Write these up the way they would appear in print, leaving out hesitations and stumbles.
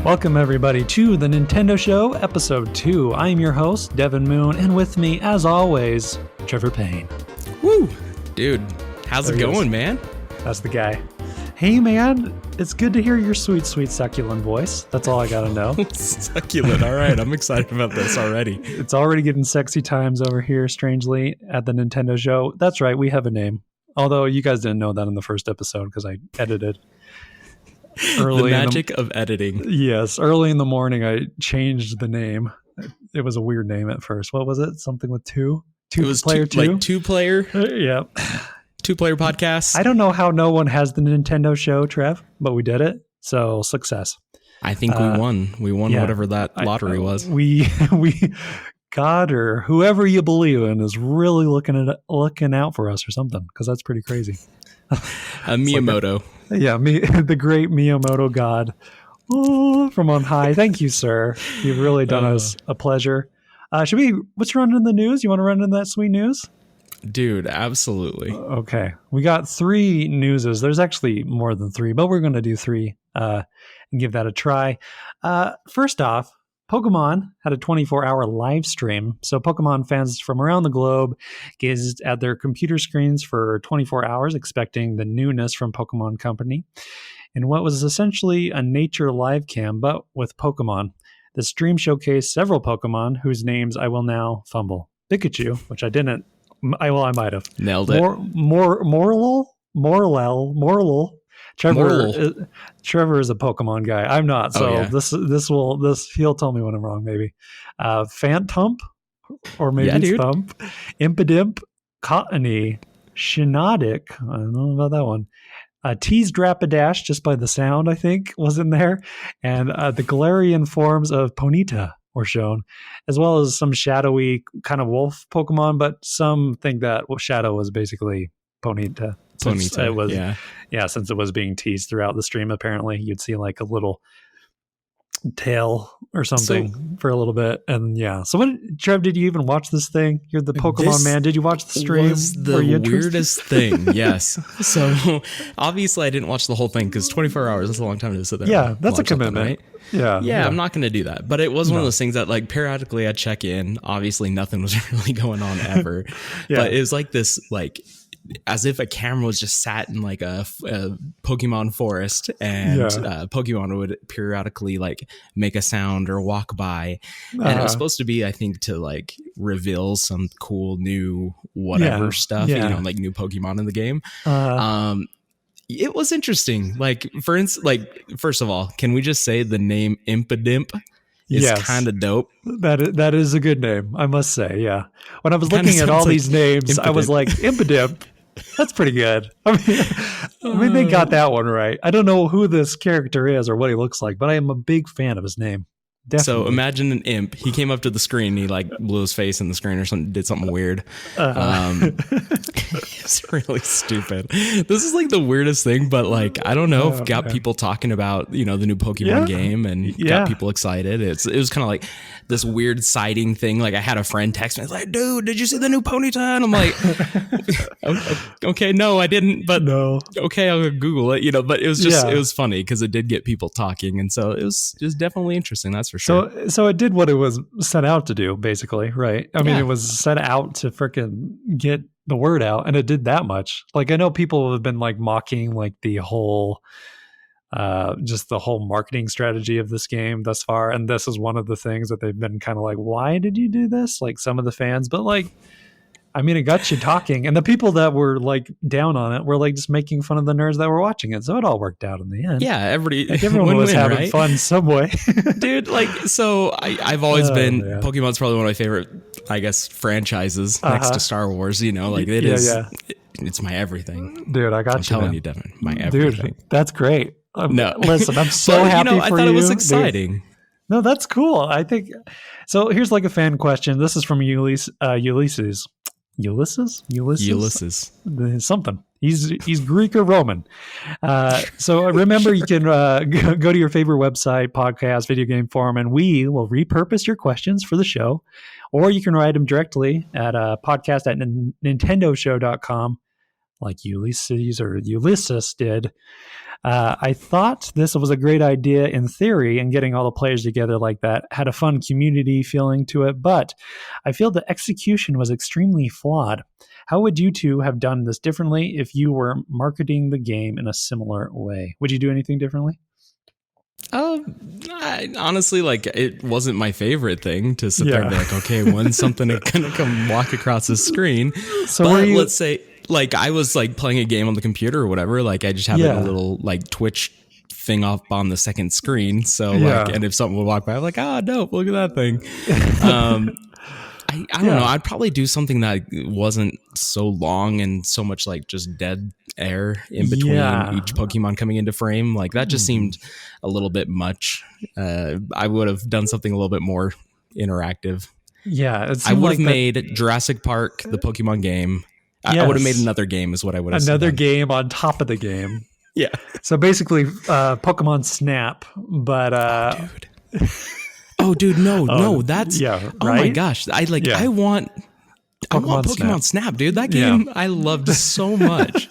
Welcome everybody to the Nintendo Show, Episode 2. I am your host, Devin Moon, and with me, as always, Trevor Payne. Woo! Dude, how's it going, man? That's the guy. Hey man, it's good to hear your sweet, sweet succulent voice. That's all I gotta know. Succulent, all right. I'm excited about this already. It's already getting sexy times over here, strangely, at the Nintendo Show. That's right, we have a name. Although you guys didn't know that in the first episode because I edited. The magic of editing. Yes, early in the morning I changed the name. It was a weird name at first. What was it? Something with two? It was two-player? Yeah. Two-player podcast. I don't know how no one has the Nintendo Show, Trev, but we did it. So success. I think we won. We won whatever that lottery was. We God or whoever you believe in is really looking out for us or something, because that's pretty crazy. Miyamoto. The great Miyamoto God. Oh, from on high. Thank you, sir. You've really done us a pleasure. What's running in the news? You want to run in that sweet news? Dude, absolutely. Okay. We got 3 newses. There's actually more than 3, but we're going to do 3 and give that a try. First off, Pokemon had a 24-hour live stream, so Pokemon fans from around the globe gazed at their computer screens for 24 hours, expecting the newness from Pokemon Company, in what was essentially a nature live cam, but with Pokemon. The stream showcased several Pokemon whose names I will now fumble. Pikachu, which I didn't. I might have. Nailed it. Morlul. Trevor is a Pokemon guy. I'm not, so this he'll tell me when I'm wrong. Maybe Phantump, or maybe it's Thump, Impidimp, Cottony, Shiinotic. I don't know about that one. Teased Rapidash, just by the sound, I think, was in there, and the Galarian forms of Ponyta were shown, as well as some shadowy kind of wolf Pokemon, but some think that Shadow was basically Ponyta. Since it was, since it was being teased throughout the stream, apparently you'd see like a little tail or something for a little bit, and so what, Trev, did you even watch this thing? You're the Pokemon man. Did you watch the stream? Was the weirdest thing. Yes. So obviously I didn't watch the whole thing because 24 hours is a long time to sit there. Yeah, that's a commitment. Right? Yeah, I'm not going to do that. But it was one of those things that, like, periodically I'd check in. Obviously nothing was really going on ever. But it was like this, like, as if a camera was just sat in like a Pokemon forest, and Pokemon would periodically like make a sound or walk by, and it was supposed to be, I think, to like reveal some cool new whatever stuff, like new Pokemon in the game. It was interesting. Like, for instance, like, first of all, can we just say the name Impidimp is kind of dope? That is a good name, I must say. Yeah. When I was looking at all these names, I was like, Impidimp. That's pretty good. I mean, they got that one right. I don't know who this character is or what he looks like, but I am a big fan of his name. Definitely. So imagine an imp. He came up to the screen. He like blew his face in the screen or something. Did something weird. It's really stupid. This is like the weirdest thing, but like I don't know. Got people talking about the new Pokemon game and got people excited. It was kind of like this weird sighting thing. Like I had a friend text me, like, "Dude, did you see the new Ponyta?" And I'm like, "Okay, no, I didn't." But no, okay, I'll Google it. But it was just it was funny because it did get people talking, and so it was just definitely interesting. That's for sure. So it did what it was set out to do, basically, right? I mean, it was set out to freaking get the word out, and it did that much. Like, I know people have been like mocking like the whole just the whole marketing strategy of this game thus far, and this is one of the things that they've been kind of like, why did you do this? Like some of the fans, but like, I mean, it got you talking, and the people that were like down on it were like just making fun of the nerds that were watching it. So it all worked out in the end. Yeah, everyone was having fun some way. Dude, like, so I've always been, Pokemon's probably one of my favorite, I guess, franchises next to Star Wars. Like it is, it's my everything. Dude, I got I'm telling you, Devin, my everything. Dude, that's great. No, listen, I'm so happy for you. I thought it was exciting. Dude. No, that's cool. I think so. Here's like a fan question. This is from Ulysses. Something. He's Greek or Roman. So remember, you can go to your favorite website, podcast, video game forum, and we will repurpose your questions for the show. Or you can write them directly at podcast@nintendoshow.com, like Ulysses did. I thought this was a great idea in theory, and getting all the players together like that had a fun community feeling to it, but I feel the execution was extremely flawed. How would you two have done this differently if you were marketing the game in a similar way? Would you do anything differently? Honestly, like, it wasn't my favorite thing to sit there and be like, okay, when's something gonna come walk across the screen? So but let's say, like, I was like playing a game on the computer or whatever, like I just have a little like Twitch thing up on the second screen. So like, and if something would walk by, I'm like, dope, look at that thing. I don't know. I'd probably do something that wasn't so long and so much like just dead air in between each Pokemon coming into frame. Like that just seemed a little bit much. I would have done something a little bit more interactive. Yeah. I would have made Jurassic Park the Pokemon game. Yes. I would have made another game is what I would have Another game on top of the game. Yeah. So basically Pokemon Snap, but... Oh, dude, no, that's right? Oh my gosh, I want Pokemon Snap, dude. That game I loved so much.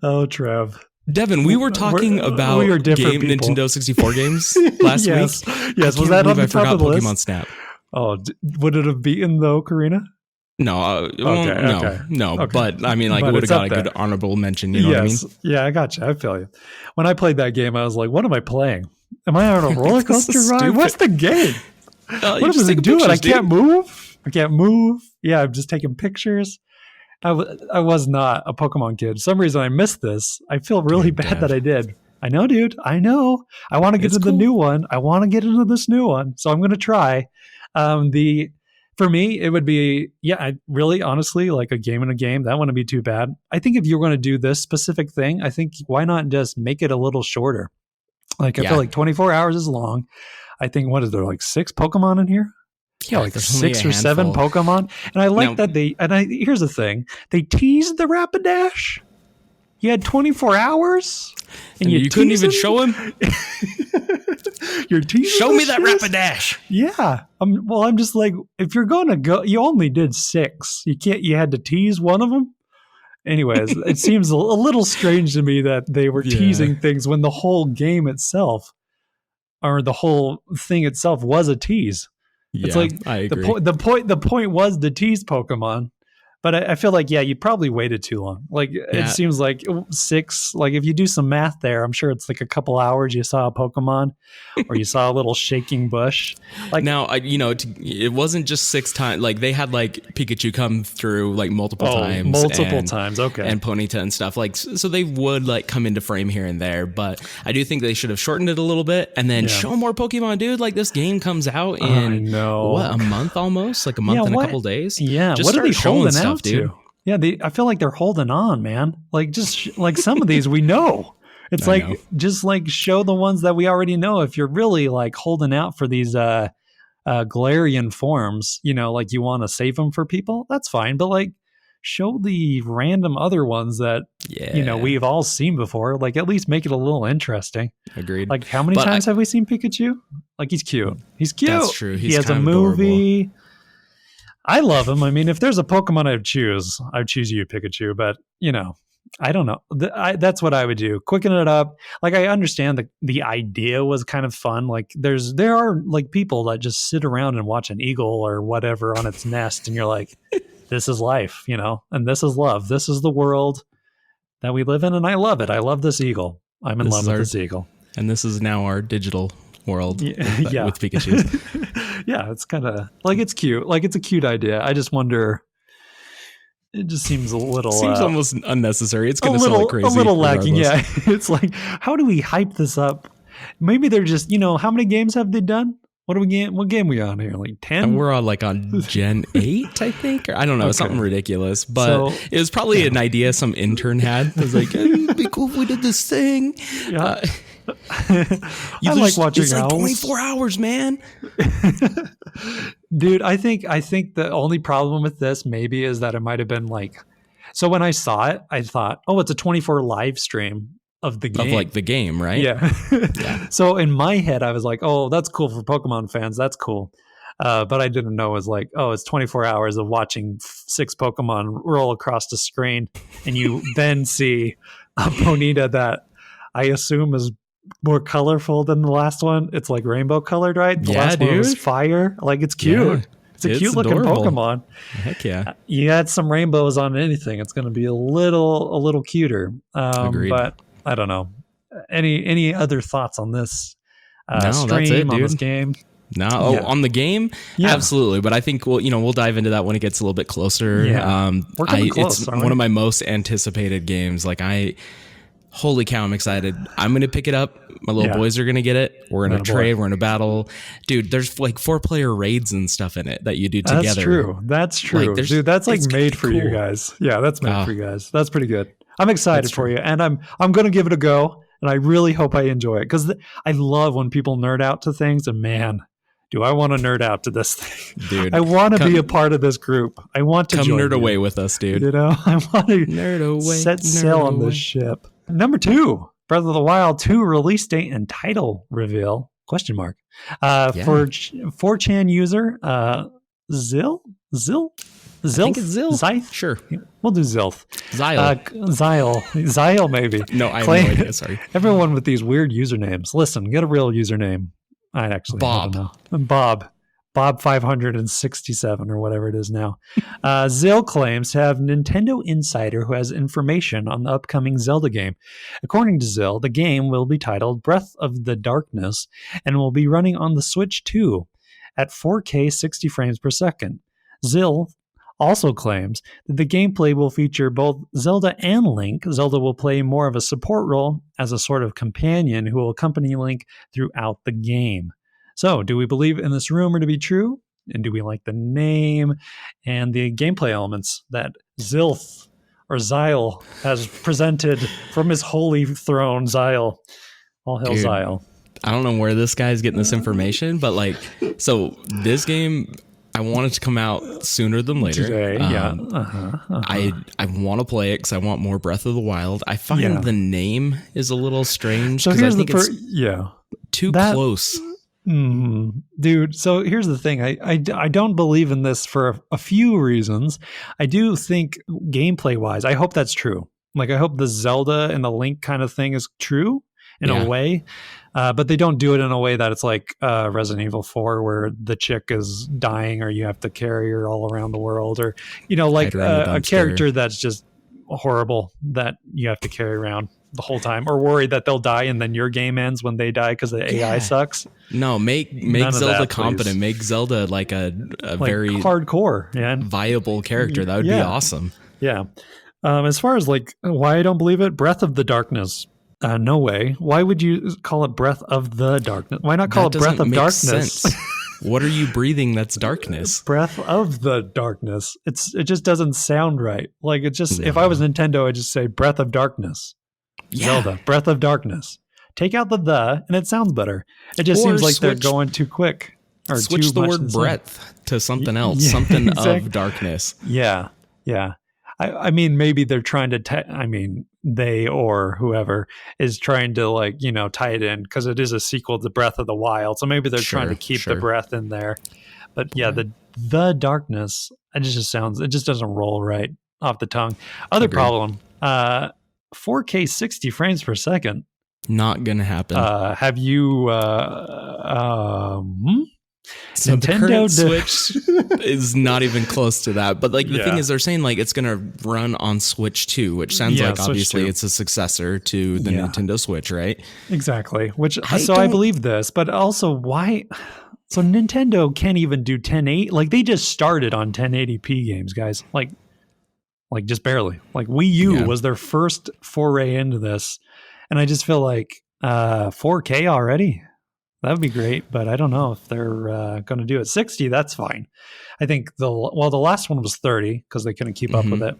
Oh, Trev. Devin, we were talking about Nintendo 64 games last week. Yes, was that on the top of the list? Pokemon Snap. Oh, would it have beaten though, Karina? No, no. But I mean, like, it would have got a good honorable mention. You know what I mean? Yeah, I gotcha. I feel you. When I played that game, I was like, "What am I playing? Am I on a roller coaster ride? What's the game? What am I doing? I can't move. I can't move. Yeah, I'm just taking pictures." I was not a Pokemon kid. For some reason, I missed this. I feel really bad that I did. I know, dude. I know. I want to get into the new one. I want to get into this new one. So I'm going to try. For me, it would be, really, honestly, like a game in a game. That wouldn't be too bad. I think if you're going to do this specific thing, I think why not just make it a little shorter? Like, I feel like 24 hours is long. I think, what is there, like 6 Pokemon in here? Yeah, like 6 or 7 Pokemon. And I like that here's the thing. They teased the Rapidash. You had 24 hours and you couldn't even show him? You're teasing Show me that Rapidash. Yeah. I'm just like, if you're going to go, you only did 6. You had to tease one of them. Anyways, it seems a little strange to me that they were teasing things when the whole game itself, or the whole thing itself, was a tease. It's like I agree. The point was to tease Pokemon, but I feel like you probably waited too long. Like it seems like 6. Like if you do some math there, I'm sure it's like a couple hours. You saw a Pokemon, or you saw a little shaking bush. Like now, it wasn't just 6 times. Like they had like Pikachu come through like multiple times. Okay, and Ponyta and stuff. Like so they would like come into frame here and there. But I do think they should have shortened it a little bit and then show more Pokemon, dude. Like this game comes out in a month almost, like a month and a couple days. Yeah, just what are they holding stuff, out to? Yeah, I feel like they're holding on, man. Like just like some of these we know. It's just like show the ones that we already know. If you're really like holding out for these Galarian forms, like you want to save them for people, that's fine. But like show the random other ones that we've all seen before. Like at least make it a little interesting. Agreed. Like how many times have we seen Pikachu? Like he's cute. He's cute. That's true. He has a movie. Adorable. I love him. I mean, if there's a Pokemon I'd choose you, Pikachu. But, I don't know. That's what I would do. Quicken it up. Like, I understand the idea was kind of fun. Like, there are, like, people that just sit around and watch an eagle or whatever on its nest. And you're like, this is life, and this is love. This is the world that we live in. And I love it. I love this eagle. I'm in love with this eagle. And this is now our digital world with Pikachu. Yeah, it's kind of like it's cute. Like it's a cute idea. I just wonder. It just seems a little. Seems almost unnecessary. It's going to sound like crazy. A little lacking. Yeah, it's like how do we hype this up? Maybe they're just how many games have they done? What game we on here? Like 10? And we're on Gen 8, I think. Or I don't know, something ridiculous. But it was probably an idea some intern had. It was like, it'd be cool if we did this thing. Yeah. I like watching it's like 24 hours, man. Dude, I think the only problem with this maybe is that it might have been like, so when I saw it, I thought, oh, it's a 24 live stream of the game. Of like the game, right? Yeah. So in my head, I was like, oh, that's cool for Pokemon fans. That's cool. But I didn't know it was like, oh, it's 24 hours of watching 6 Pokemon roll across the screen. And you then see a Ponyta that I assume is more colorful than the last one. It's like rainbow colored, right? The last one was fire. Like, it's cute. Yeah, it's a cute looking Pokemon. Heck yeah. You add some rainbows on anything, it's going to be a little cuter. Agreed. But I don't know. Any other thoughts on this no, stream, that's it, dude. on this game? No, on the game, absolutely. But I think we'll dive into that when it gets a little bit closer. Yeah. We're coming close. It's one of my most anticipated games. Like, holy cow, I'm excited. I'm gonna pick it up. My little boys are gonna get it. We're gonna trade. We're gonna battle, dude. There's like 4-player raids and stuff in it that you do together. That's true, like, dude. That's like made for you guys. Yeah, that's made for you guys. That's pretty good. I'm excited for you, and I'm gonna give it a go. And I really hope I enjoy it, because I love when people nerd out to things. And man, do I want to nerd out to this thing, dude. I want to be a part of this group. I want to come nerd away with us, dude. You know, I want to nerd away, set sail on this ship. Number 2, Breath of the Wild 2 release date and title reveal ? For 4chan user Zil. I think it's Zil. Zyth? Sure. We'll do Zilth. Zyle maybe. No, I have no idea. Sorry. Everyone with these weird usernames. Listen, get a real username. I actually don't know. Bob 567 or whatever it is now. Zill claims to have Nintendo insider who has information on the upcoming Zelda game. According to Zill, the game will be titled Breath of the Darkness and will be running on the Switch 2 at 4K 60 frames per second. Zill also claims that the gameplay will feature both Zelda and Link. Zelda will play more of a support role as a sort of companion who will accompany Link throughout the game. So, do we believe in this rumor to be true? And do we like the name and the gameplay elements that Zilth or Zyle has presented from his holy throne, Zyle? All hail Zyle. I don't know where this guy's getting this information, but like, so this game, I want it to come out sooner than later. Today, yeah. I want to play it because I want more Breath of the Wild. I find the name is a little strange because I think it's too close. Dude, so here's the thing. I don't believe in this for a few reasons. I do think gameplay wise, I hope that's true. Like, I hope the Zelda and the Link kind of thing is true in a way. But they don't do it in a way that it's like Resident Evil 4 where the chick is dying or you have to carry her all around the world, or, you know, like a character that's just horrible that you have to carry around the whole time, or worried that they'll die and then your game ends when they die because the AI sucks. No, make Zelda competent. Please. Make Zelda like a like very hardcore and viable character. That would be awesome. Yeah. As far as like why I don't believe it, Breath of the Darkness. No way. Why would you call it Breath of the Darkness? Why not call it Breath of Darkness? What are you breathing that's darkness? Breath of the Darkness. It just doesn't sound right. Like, it just, if I was Nintendo, I'd just say Breath of Darkness. Zelda, Breath of Darkness. Take out the, and it sounds better. It just seems like they're going too quick. Or switch the word breath to something else, something of darkness. Yeah, yeah. I mean, maybe they're trying to, they or whoever is trying to, like, you know, tie it in because it is a sequel to Breath of the Wild. So maybe they're trying to keep the breath in there. But yeah, the darkness, it just doesn't roll right off the tongue. Other problem, 4K 60 frames per second. Not going to happen. Have you, So Nintendo the Switch is not even close to that. But like the thing is, they're saying like it's going to run on Switch 2, which sounds like obviously it's a successor to the Nintendo Switch, right? Exactly. I believe this, but also why? So Nintendo can't even do 1080. Like, they just started on 1080p games, guys. Like just barely. Like Wii U was their first foray into this, and I just feel like 4K already. That would be great, but I don't know if they're going to do it. 60, that's fine. I think the last one was 30 because they couldn't keep up with it,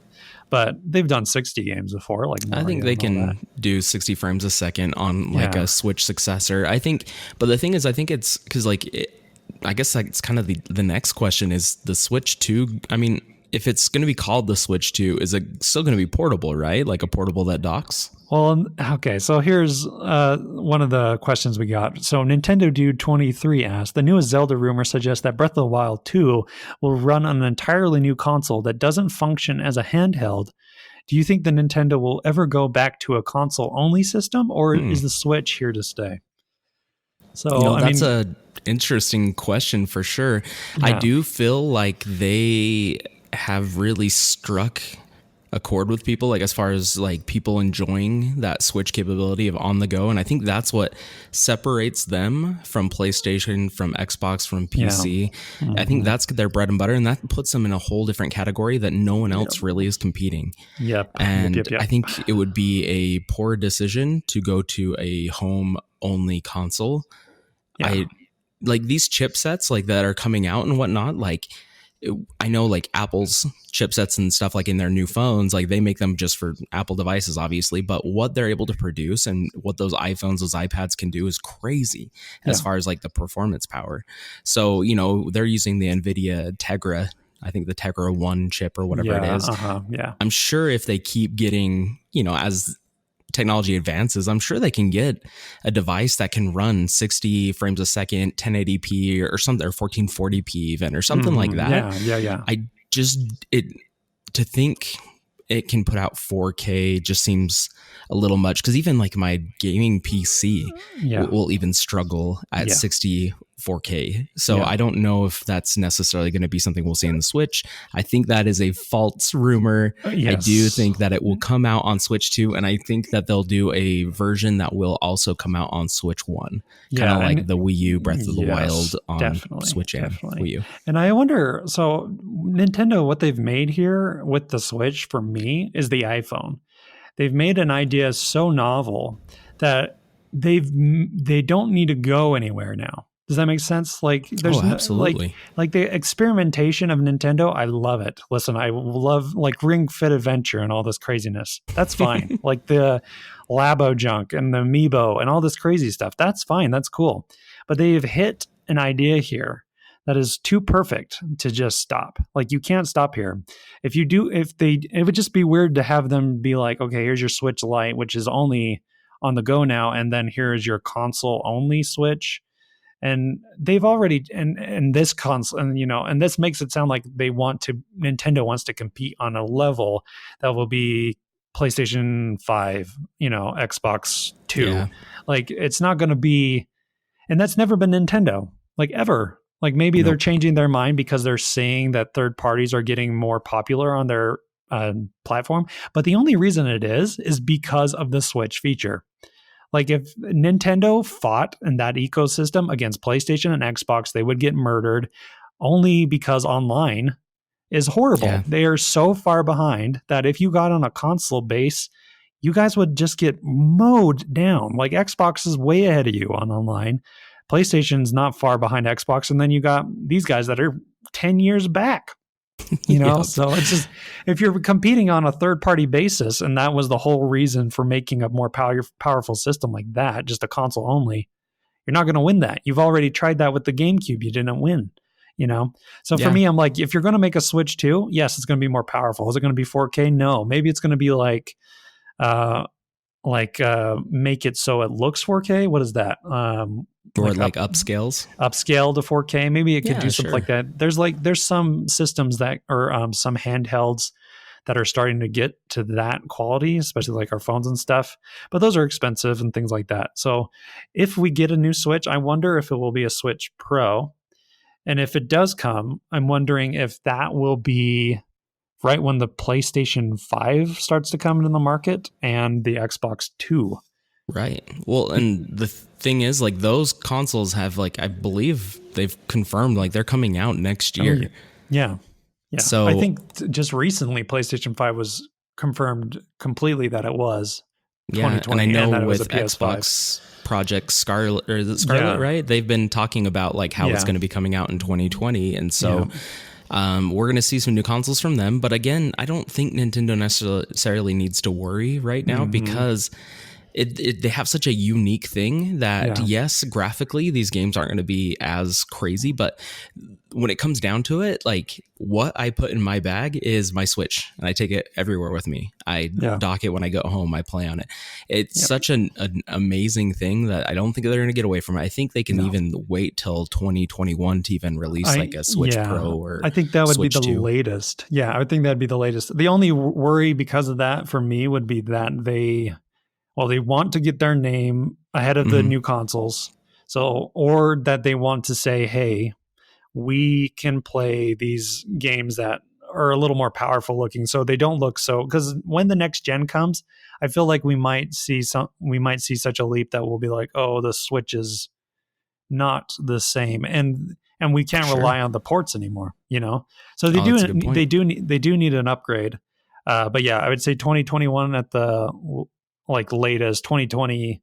but they've done 60 games before. Like Mario, I think they can do 60 frames a second on like a Switch successor. I think, but the thing is, I think it's because I guess it's kind of the next question is the Switch 2. I mean, if it's going to be called the Switch 2, is it still going to be portable, right? Like a portable that docks? Well, okay, so here's one of the questions we got. So Nintendo Dude 23 asked, the newest Zelda rumor suggests that Breath of the Wild 2 will run on an entirely new console that doesn't function as a handheld Do you think the Nintendo will ever go back to a console-only system, or is the Switch here to stay? So that's a interesting question for sure. Yeah. I do feel like they have really struck a chord with people, like as far as like people enjoying that Switch capability of on the go, and I think that's what separates them from PlayStation, from Xbox, from PC. Yeah. I think that's their bread and butter, and that puts them in a whole different category that no one else really is competing. And I think it would be a poor decision to go to a home only console. I like these chipsets like that are coming out and whatnot, like I know like Apple's chipsets and stuff like in their new phones, like they make them just for Apple devices, obviously, but what they're able to produce and what those iPhones, those iPads can do is crazy as far as like the performance power. So, they're using the NVIDIA Tegra, I think the Tegra 1 chip or whatever it is. I'm sure if they keep getting, as technology advances, I'm sure they can get a device that can run 60 frames a second, 1080p or something, or 1440p even, or something like that. To think it can put out 4K just seems a little much, because even like my gaming PC will even struggle at 60 4K. So I don't know if that's necessarily going to be something we'll see in the Switch. I think that is a false rumor. I do think that it will come out on Switch 2, and I think that they'll do a version that will also come out on Switch 1. Kind of like the Wii U Breath of the Wild on Switch and Wii U. And I wonder, so Nintendo, what they've made here with the Switch for me is the iPhone. They've made an idea so novel that they don't need to go anywhere now. Does that make sense? Like, there's absolutely. Like the experimentation of Nintendo. I love it. Listen, I love like Ring Fit Adventure and all this craziness. That's fine. Like the Labo junk and the Amiibo and all this crazy stuff. That's fine. That's cool. But they've hit an idea here that is too perfect to just stop. Like, you can't stop here. It would just be weird to have them be like, okay, here's your Switch Lite, which is only on the go now, and then here's your console only Switch. And they've already, and this console, and this makes it sound like Nintendo wants to compete on a level that will be PlayStation 5, Xbox 2. Yeah. Like, it's not going to be, and that's never been Nintendo, like, ever. Like, maybe they're changing their mind because they're seeing that third parties are getting more popular on their platform. But the only reason it is because of the Switch feature. Like, if Nintendo fought in that ecosystem against PlayStation and Xbox, they would get murdered, only because online is horrible. Yeah. They are so far behind that if you got on a console base, you guys would just get mowed down. Like, Xbox is way ahead of you on online. PlayStation's not far behind Xbox. And then you got these guys that are 10 years back. So it's just, if you're competing on a third party basis, and that was the whole reason for making a more powerful system like that, just a console only, you're not going to win that. You've already tried that with the GameCube. You didn't win, So for me, I'm like, if you're going to make a Switch 2, yes, it's going to be more powerful. Is it going to be 4K? No, maybe it's going to be like make it so it looks 4K. What is that? Or like upscale to 4K. Maybe it could do something like that. There's some systems that, or some handhelds that are starting to get to that quality, especially like our phones and stuff. But those are expensive and things like that. So if we get a new Switch, I wonder if it will be a Switch Pro. And if it does come, I'm wondering if that will be right when the PlayStation 5 starts to come into the market and the Xbox 2. Right. Well, and the thing is, like, those consoles have, like, I believe they've confirmed, like, they're coming out next year. Oh, yeah. So I think just recently PlayStation 5 was confirmed completely that it was 2020. And I know with Xbox Project Scarlet, or is it Scarlet, right? They've been talking about, like, how it's going to be coming out in 2020. And so we're going to see some new consoles from them. But again, I don't think Nintendo necessarily needs to worry right now, because they have such a unique thing that yes, graphically these games aren't going to be as crazy, but when it comes down to it, like what I put in my bag is my Switch, and I take it everywhere with me. I dock it when I go home. I play on it. It's such an amazing thing that I don't think they're going to get away from it. I think they can even wait till 2021 to even release like a Switch Pro or I think that would Switch be the 2. latest. Yeah, I would think that'd be the latest. The only worry because of that for me would be that they want to get their name ahead of the new consoles. So, or that they want to say, hey, we can play these games that are a little more powerful looking, so they don't look so. Because when the next gen comes, I feel like we might see such a leap that we'll be like, oh, the Switch is not the same, and we can't rely on the ports anymore. So they do need an upgrade. But yeah, I would say 2021 at the like latest 2020.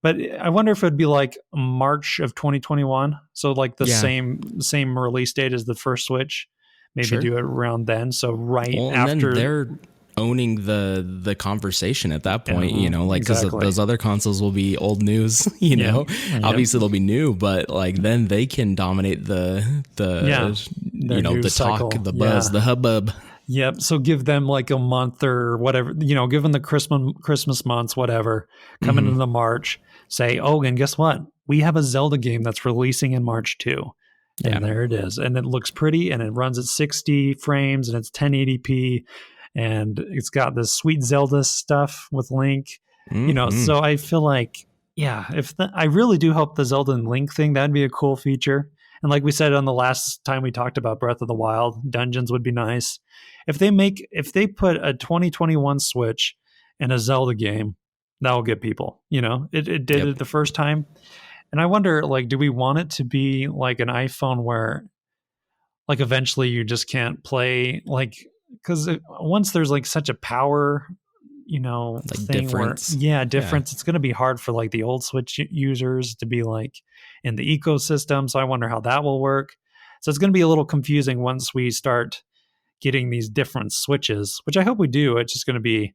But I wonder if it'd be like March of 2021. So like the same release date as the first Switch. Maybe do it around then. So after. And then they're owning the conversation at that point, because those other consoles will be old news, Obviously they'll be new, but like then they can dominate the the cycle. Talk, the buzz, the hubbub. Yep. So give them like a month or whatever, give them the Christmas months, whatever, coming into March, say, oh, and guess what? We have a Zelda game that's releasing in March too. And there it is. And it looks pretty and it runs at 60 frames and it's 1080p and it's got this sweet Zelda stuff with Link, so I feel like, I really do hope the Zelda and Link thing, that'd be a cool feature. And like we said on the last time we talked about Breath of the Wild, dungeons would be nice. If they put a 2021 Switch and a Zelda game, that will get people. It did it the first time. And I wonder, like, do we want it to be like an iPhone where, like, eventually you just can't play, like, because once there's like such a power, like thing difference. Difference. It's going to be hard for like the old Switch users to be like in the ecosystem. So I wonder how that will work. So it's going to be a little confusing once we start getting these different Switches, which I hope we do. It's just going to be,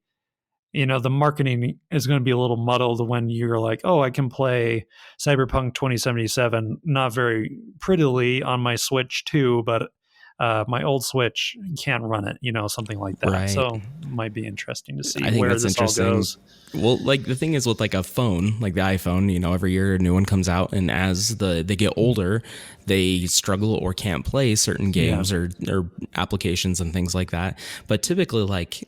the marketing is going to be a little muddled when you're like, oh, I can play Cyberpunk 2077 not very prettily on my Switch too, but my old Switch can't run it, something like that. Right. So it might be interesting to see where this all goes. Well, like the thing is with like a phone, like the iPhone, every year a new one comes out, and as they get older, they struggle or can't play certain games or applications and things like that. But typically, like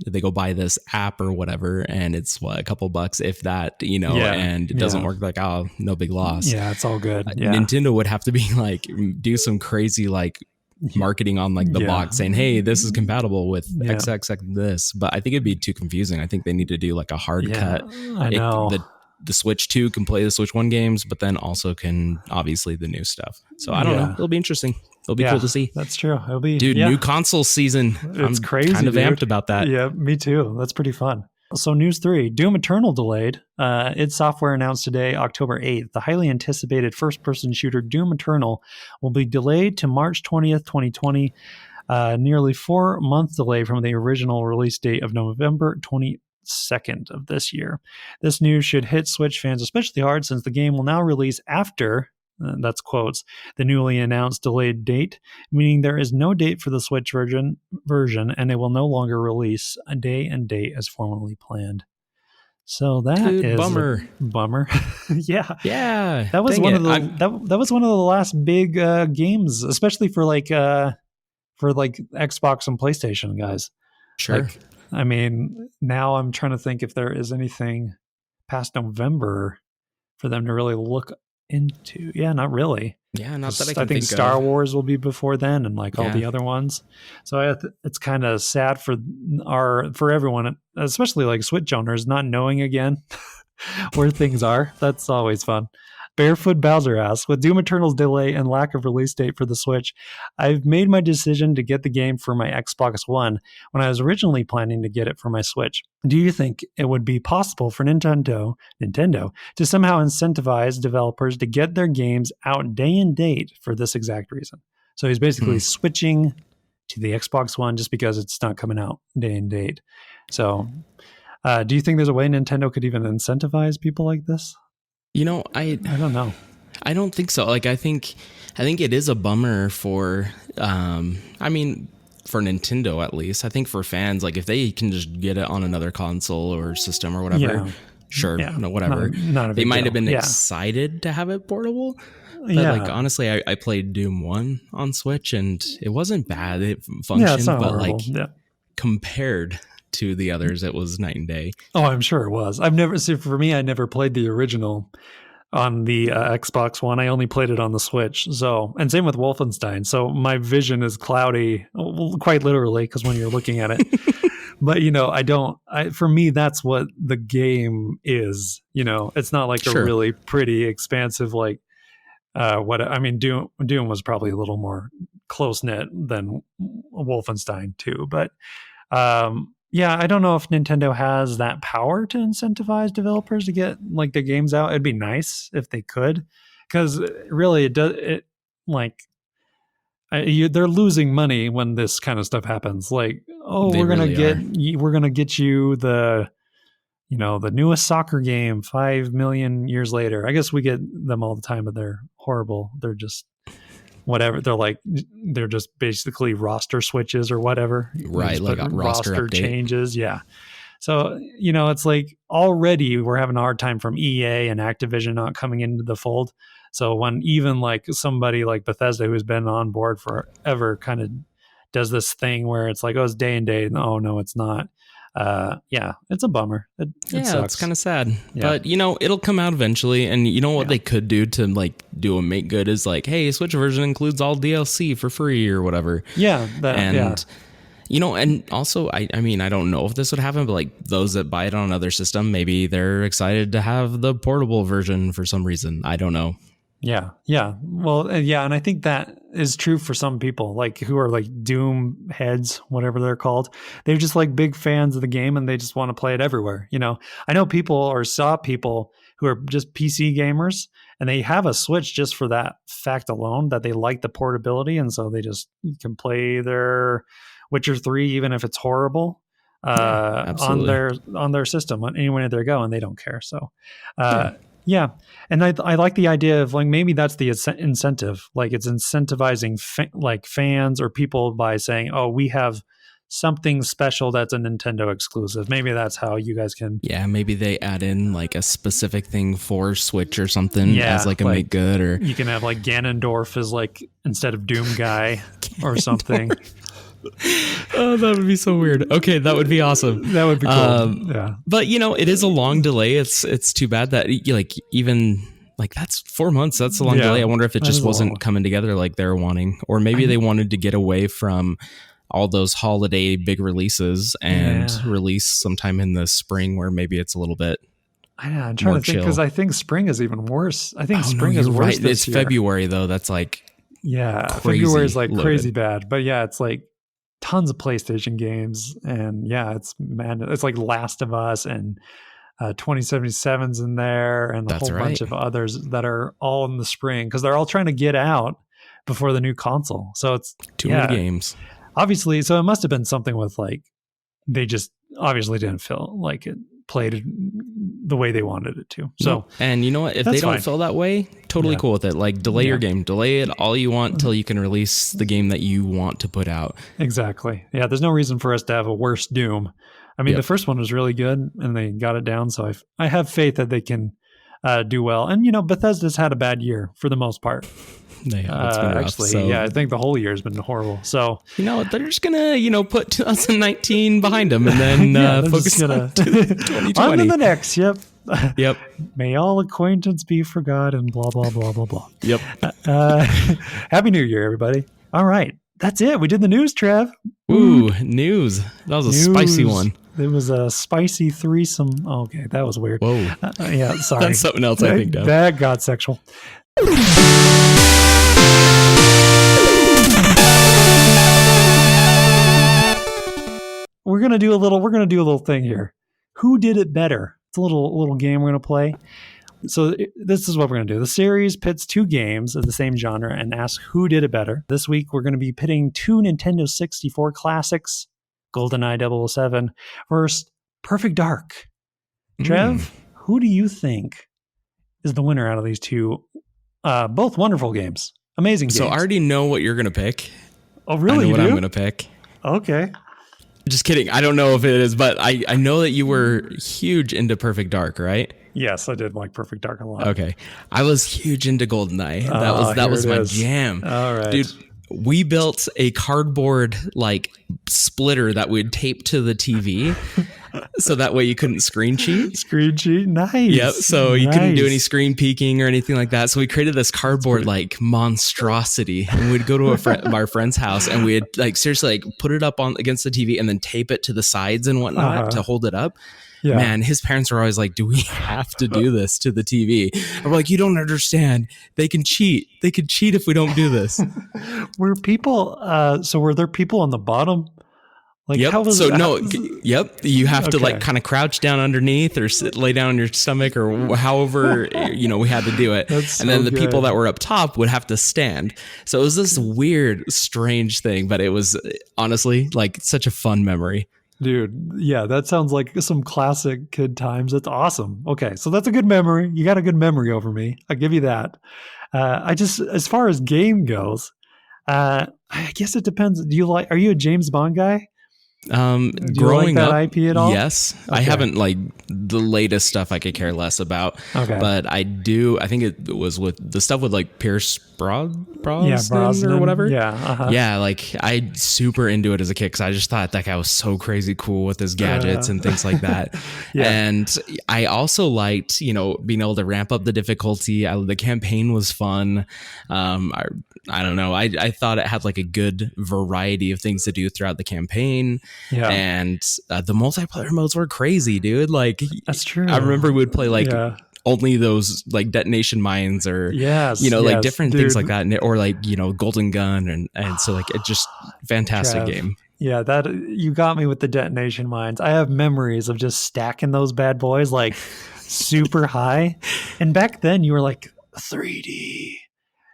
they go buy this app or whatever, and it's a couple bucks, if that, and it doesn't work, like, oh, no big loss. Yeah, it's all good. Nintendo would have to be like, do some crazy like marketing on like the box saying, hey, this is compatible with XXX this, but I think it'd be too confusing. I think they need to do like a hard cut. I know. The Switch 2 can play the Switch 1 games, but then also can obviously the new stuff. So I don't know. It'll be interesting. It'll be cool to see. That's true. It'll be, new console season. It's crazy. Kind of amped about that. Yeah, me too. That's pretty fun. So news 3, Doom Eternal delayed. Id Software announced today, October 8th, the highly anticipated first-person shooter Doom Eternal will be delayed to March 20th, 2020, nearly 4-month delay from the original release date of November 22nd of this year. This news should hit Switch fans especially hard since the game will now release after, that's quotes, the newly announced delayed date, meaning there is no date for the Switch version, and it will no longer release a day and date as formerly planned. So that is bummer. Yeah. That was that was one of the last big games, especially for like Xbox and PlayStation guys. Sure. Like, I mean, now I'm trying to think if there is anything past November for them to really look into. Yeah, not really. Yeah, not that I think Star Wars will be before then, and like all the other ones. So it's kind of sad for everyone, especially like Switch owners, not knowing again where things are. That's always fun. Barefoot Bowser asks, with Doom Eternal's delay and lack of release date for the Switch, I've made my decision to get the game for my Xbox One when I was originally planning to get it for my Switch. Do you think it would be possible for Nintendo to somehow incentivize developers to get their games out day and date for this exact reason? So he's basically switching to the Xbox One just because it's not coming out day and date. So Do you think there's a way Nintendo could even incentivize people like this? I don't know. I don't think so. Like, I think it is a bummer for, for Nintendo at least. I think for fans, like if they can just get it on another console or system or whatever, sure, whatever. Not they might have been excited to have it portable. But like honestly, I played Doom 1 on Switch and it wasn't bad. It functioned, but horrible. Compared to the others, it was night and day. Oh, I'm sure it was. For me, I never played the original on the Xbox One. I only played it on the Switch. So, and same with Wolfenstein. So my vision is cloudy, quite literally, because when you're looking at it. But for me, that's what the game is. It's not like a really pretty, expansive Doom was probably a little more close knit than Wolfenstein 2, but I don't know if Nintendo has that power to incentivize developers to get like their games out. It'd be nice if they could, because really they're losing money when this kind of stuff happens. Like, we're gonna get you the newest soccer game 5 million years later. I guess we get them all the time, but they're horrible. They're just whatever. They're just basically roster switches or whatever. Right, like roster changes. Yeah. So, it's like already we're having a hard time from EA and Activision not coming into the fold. So when even like somebody like Bethesda, who's been on board forever, kind of does this thing where it's like, it's day and day. Oh, no, it's not. It's a bummer. It sucks. It's kind of sad, but it'll come out eventually. And what they could do to like do a make good is like, hey, Switch version includes all DLC for free or whatever. And also I don't know if this would happen, but like those that buy it on another system, maybe they're excited to have the portable version for some reason. I don't know. Well, and I think that is true for some people, like who are like Doom heads, whatever they're called. They're just like big fans of the game and they just want to play it everywhere. I know saw people who are just PC gamers and they have a Switch just for that fact alone, that they like the portability, and so you can play their Witcher 3 even if it's horrible on their system anywhere they go, and they don't care. So and I like the idea of like maybe that's the incentive, like it's incentivizing fans or people by saying, we have something special that's a Nintendo exclusive. Maybe that's how you guys can. Yeah, maybe they add in like a specific thing for Switch or something as like a make good, or you can have like Ganondorf as like instead of Doom guy or something. Oh, that would be so weird. Okay, that would be awesome. That would be cool. But it is a long delay. It's too bad that even like that's 4 months. That's a long delay. I wonder if it just wasn't coming together like they were wanting, or maybe they wanted to get away from all those holiday big releases and release sometime in the spring where maybe it's a little bit. I'm trying to think, because I think spring is even worse. I think spring is worse. Right. It's February though. That's like February is like loaded. Crazy bad. But it's like tons of PlayStation games, and it's like Last of Us and 2077's in there, and a whole bunch of others that are all in the spring because they're all trying to get out before the new console. So it's too many games, obviously. So it must have been something with like they just obviously didn't feel like it played the way they wanted it to. So and you know what, if they don't feel that way, totally cool with it. Like delay your game, delay it all you want till you can release the game that you want to put out. Exactly. There's no reason for us to have a worse Doom. I mean, the first one was really good and they got it down, so I have faith that they can do well. And Bethesda's had a bad year for the most part. They have. It's been rough, actually, I think the whole year has been horrible. So they're just gonna put 2019 behind them and then focus on 2020. On to the next. Yep. May all acquaintance be forgotten. Blah blah blah blah blah. Yep. Happy New Year, everybody. All right, that's it. We did the news, Trev. Ooh, news. That was a spicy one. It was a spicy threesome. Okay, that was weird. Whoa. Sorry. That's something else. I think that got sexual. We're gonna do a little thing here. Who did it better? It's a little game we're gonna play. So this is what we're gonna do. The series pits two games of the same genre and asks who did it better. This week we're gonna be pitting two Nintendo 64 classics, GoldenEye 007 versus Perfect Dark. Trev, who do you think is the winner out of these two? Both wonderful games. Amazing games. So I already know what you're going to pick. Oh, really? I know what I'm going to pick. Okay. Just kidding. I don't know if it is, but I know that you were huge into Perfect Dark, right? Yes, I did like Perfect Dark a lot. Okay. I was huge into Goldeney. That was my jam. All right. Dude, we built a cardboard like splitter that we'd tape to the TV. So that way you couldn't screen cheat. Screen cheat, nice. Yep. So you couldn't do any screen peeking or anything like that. So we created this cardboard like monstrosity, and we'd go to our friend's house, and we'd like seriously like put it up on against the TV and then tape it to the sides and whatnot to hold it up. Yeah. Man, his parents were always like, do we have to do this to the TV? And we're like, you don't understand. They can cheat. They could cheat if we don't do this. Were there people on the bottom? Like, yep. How was so that? No. Yep. You have to like kind of crouch down underneath or lay down on your stomach or however, we had to do it. And then the people that were up top would have to stand. So it was this weird, strange thing, but it was honestly like such a fun memory. Dude, yeah, that sounds like some classic kid times. That's awesome. Okay, so that's a good memory. You got a good memory over me. I'll give you that. As far as game goes, I guess it depends. Are you a James Bond guy? Growing like that up, IP at all? Yes. Okay. I haven't like the latest stuff I could care less about. Okay. But I do. I think it was with the stuff with like Pierce Brosnan or whatever. Yeah. Uh-huh. Yeah. Like I super into it as a kid because I just thought that guy was so crazy cool with his gadgets and things like that. Yeah. And I also liked, being able to ramp up the difficulty. The campaign was fun. I don't know. I thought it had like a good variety of things to do throughout the campaign. Yeah. And the multiplayer modes were crazy, dude. Like, that's true. I remember we would play like only those like detonation mines or, like different things like that. Or like, Golden Gun. And so like, it's just fantastic game. Yeah, that you got me with the detonation mines. I have memories of just stacking those bad boys like super high. And back then you were like 3D.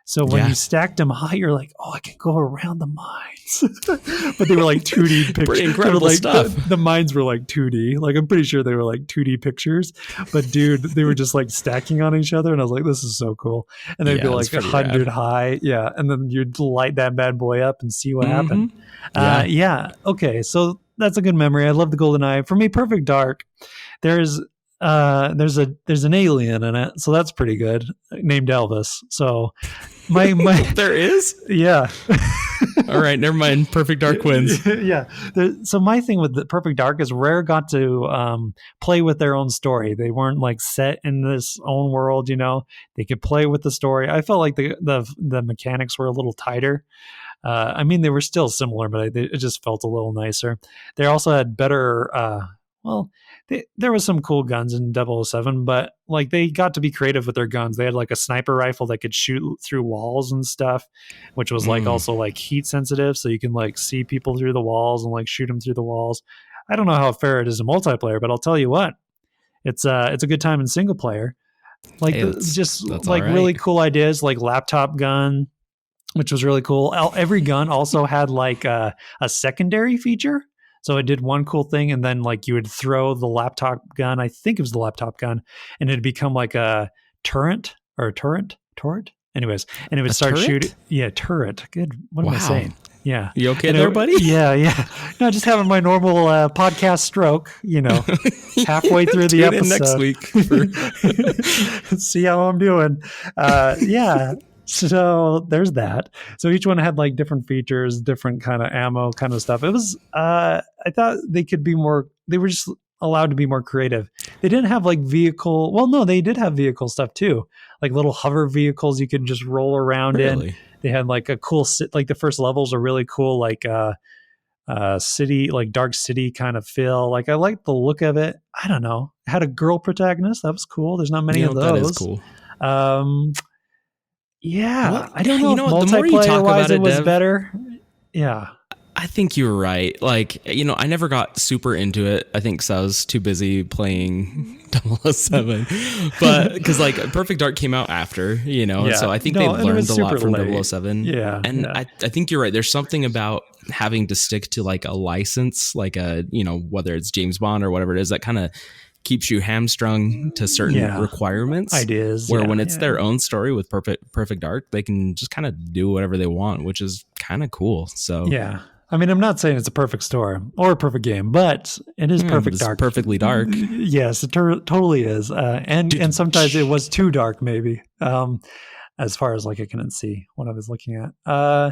So when you stacked them high, you're like, oh, I can go around the mines. But they were like 2D pictures. Pretty incredible stuff. The mines were like 2D. Like, I'm pretty sure they were like 2D pictures. But dude, they were just like stacking on each other. And I was like, this is so cool. And they'd be like 100 high. Yeah. And then you'd light that bad boy up and see what happened. Okay. So that's a good memory. I love the Goldeneye. For me, Perfect Dark, there's an alien in it, so that's pretty good, named Elvis. So my there is? Yeah. All right, never mind. Perfect Dark wins. Yeah. So my thing with the Perfect Dark is Rare got to play with their own story. They weren't like set in this own world, They could play with the story. I felt like the mechanics were a little tighter. They were still similar, but it just felt a little nicer. They also had better there was some cool guns in 007, but like they got to be creative with their guns. They had like a sniper rifle that could shoot through walls and stuff, which was like also like heat sensitive. So you can like see people through the walls and like shoot them through the walls. I don't know how fair it is in multiplayer, but I'll tell you what, it's a good time in single player. Like really cool ideas, like laptop gun, which was really cool. Every gun also had like a secondary feature. So it did one cool thing, and then like you would throw the laptop gun. I think it was the laptop gun, and it'd become like a turret. Anyways, and it would start shooting. Yeah, turret. Good. What am I saying? Yeah. You okay there, buddy? Yeah. No, just having my normal podcast stroke. Halfway through the episode. Next week. See how I'm doing. Yeah. So there's that. So each one had like different features, different kind of ammo kind of stuff. It was, I thought they were just allowed to be more creative. They didn't have like vehicle. Well, no, they did have vehicle stuff too. Like little hover vehicles you could just roll around in. They had like a cool, like the first levels are really cool. Like city, like dark city kind of feel. Like I liked the look of it. I don't know. It had a girl protagonist. That was cool. There's not many of those. That is cool. Yeah, well, I don't know. The more you talk about it was better. Yeah, I think you were right. Like, I never got super into it. I think 'cause I was too busy playing 007. But because like Perfect Dark came out after, and so I think they learned a lot from late. 007. Yeah. And I think you're right. There's something about having to stick to like a license, like whether it's James Bond or whatever it is, that kind of keeps you hamstrung to certain requirements, ideas, where when it's their own story with Perfect Dark, they can just kind of do whatever they want, which is kind of cool. So I mean, I'm not saying it's a perfect story or a perfect game, but it is perfect dark. Perfectly dark. Yes, it totally is. And sometimes it was too dark, maybe, as far as like I couldn't see what I was looking at.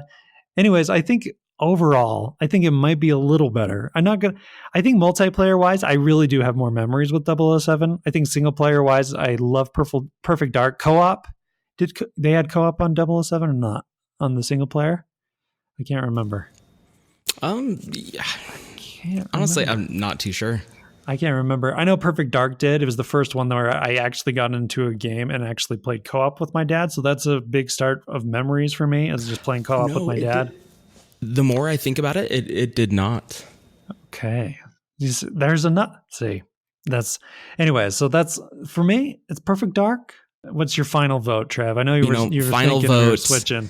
Anyways, I think overall, I think it might be a little better. I think multiplayer wise, I really do have more memories with 007. I think single player wise, I love Perfect Dark. Co-op, they had co-op on 007 or not on the single player? I can't remember. Honestly, I'm not too sure. I can't remember. I know Perfect Dark did. It was the first one where I actually got into a game and actually played co-op with my dad. So that's a big start of memories for me, is just playing co-op with my dad. The more I think about it, it did not. Okay. There's a nut. See, anyway. So that's for me. It's Perfect Dark. What's your final vote, Trev? I know you were final thinking you were vote. Switching.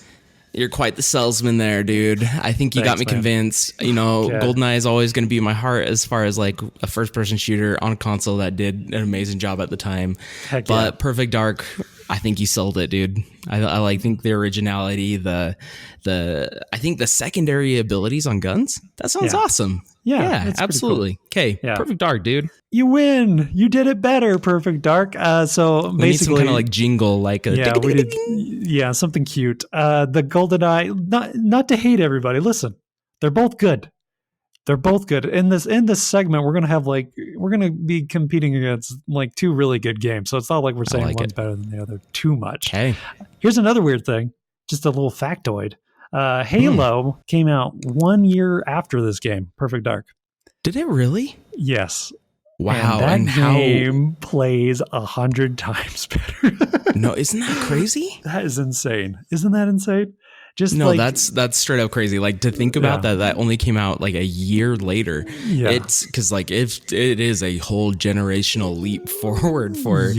You're quite the salesman there, dude. I think you got me convinced. Goldeneye is always going to be in my heart as far as like a first-person shooter on a console that did an amazing job at the time. But Perfect Dark, I think you sold it, dude. I think the originality, I think the secondary abilities on guns. That sounds awesome. Yeah, absolutely. Okay, cool. Perfect Dark, dude. You win. You did it better, Perfect Dark. So we basically, need some kind of like jingle, like a we did, something cute. The Goldeneye. Not to hate everybody. Listen, they're both good. They're both good. In this segment, we're gonna be competing against like two really good games. So it's not like we're saying one's better than the other too much. Okay. Here's another weird thing. Just a little factoid. Halo came out 1 year after this game, Perfect Dark. Did it really? Yes. Wow. And that game plays 100 times better. No, isn't that crazy? That is insane. Isn't that insane? That's straight up crazy. Like to think about that only came out like a year later. Yeah. It's because like it is a whole generational leap forward for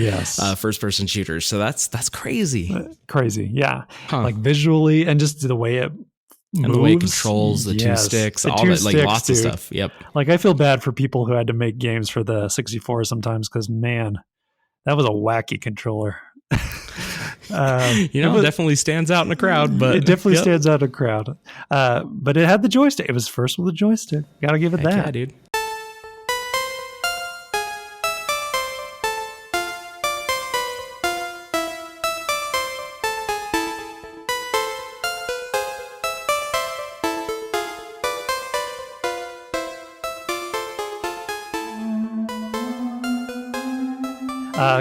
first person shooters. So that's crazy. Crazy. Yeah. Huh. Like visually and just the way it moves. And the way it controls the two sticks, all that, like lots of stuff. Yep. Like I feel bad for people who had to make games for the 64 sometimes because man, that was a wacky controller. It definitely stands out in a crowd, but it definitely stands out in a crowd. But it had the joystick. It was first with a joystick. Gotta give it that. Yeah, dude.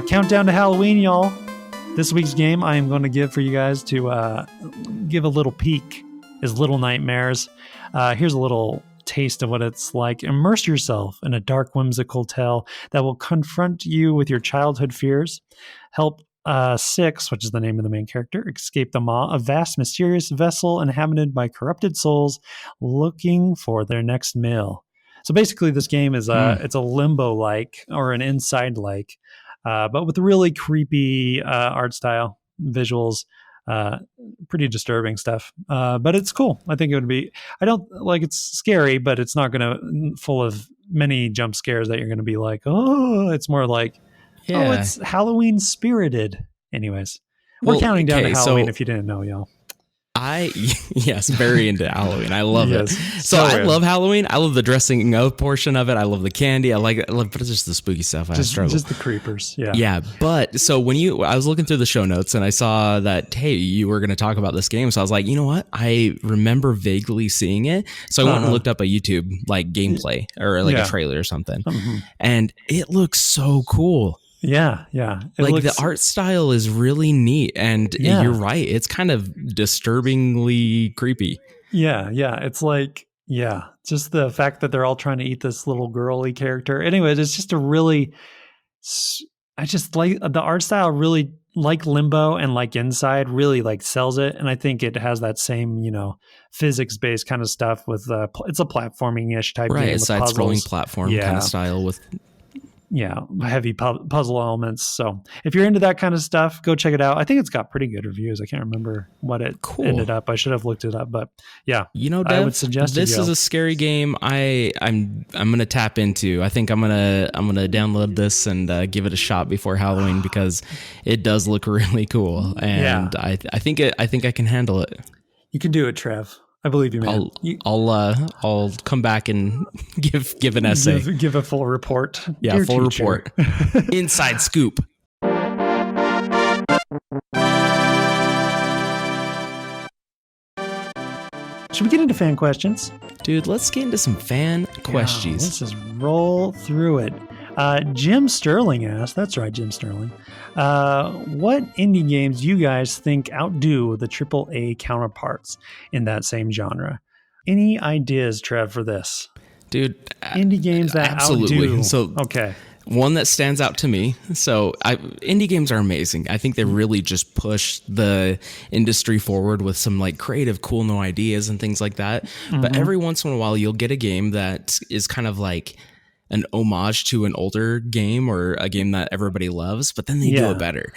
Countdown to Halloween, y'all. This week's game I am going to give for you guys to give a little peek is Little Nightmares. Here's a little taste of what it's like. Immerse yourself in a dark, whimsical tale that will confront you with your childhood fears. Help Six, which is the name of the main character, escape the maw, a vast, mysterious vessel inhabited by corrupted souls looking for their next meal. So basically, this game is it's a Limbo-like or an Inside-like, but with really creepy art style, visuals, pretty disturbing stuff. But it's cool. I think it would be. I don't like it's scary, but it's not going to full of many jump scares that you're going to be like, oh. It's more like, oh, it's Halloween spirited. Anyways, we're counting down to Halloween. If you didn't know, y'all. Yes, very into Halloween. I love it. So I love Halloween. I love the dressing up portion of it. I love the candy. I love, but it's just the spooky stuff. I struggle. Just the creepers. Yeah. Yeah. But so I was looking through the show notes and I saw that, hey, you were going to talk about this game. So I was like, you know what? I remember vaguely seeing it. So I went and looked up a YouTube like gameplay or like a trailer or something. And it looks so cool. Yeah. The art style is really neat, and you're right. It's kind of disturbingly creepy. Yeah. It's like, just the fact that they're all trying to eat this little girly character. Anyways, it's just I just like the art style really like Limbo and like Inside, really like sells it. And I think it has that same, physics based kind of stuff with it's a platforming ish type game. Right, side scrolling platform kind of style with heavy puzzle elements. So if you're into that kind of stuff, go check it out. I think it's got pretty good reviews. I can't remember what it ended up. I should have looked it up, but yeah, Dev, I would suggest this is a scary game. I'm gonna tap into. I think I'm gonna download this and give it a shot before Halloween because it does look really cool, and I think I can handle it. You can do it, Trev. I believe you, man. I'll come back and give an essay. Give a full report. Yeah, Dear full teacher. report. Inside scoop. Should we get into fan questions? Dude, let's get into some fan questions. Let's just roll through it. Jim Sterling asked, that's right, Jim Sterling, what indie games you guys think outdo the AAA counterparts in that same genre? Any ideas, Trev, for this? Dude, indie games that outdo. So, okay. One that stands out to me. So indie games are amazing. I think they really just push the industry forward with some like creative, cool new ideas and things like that. Mm-hmm. But every once in a while, you'll get a game that is kind of like an homage to an older game or a game that everybody loves, but then they do it better.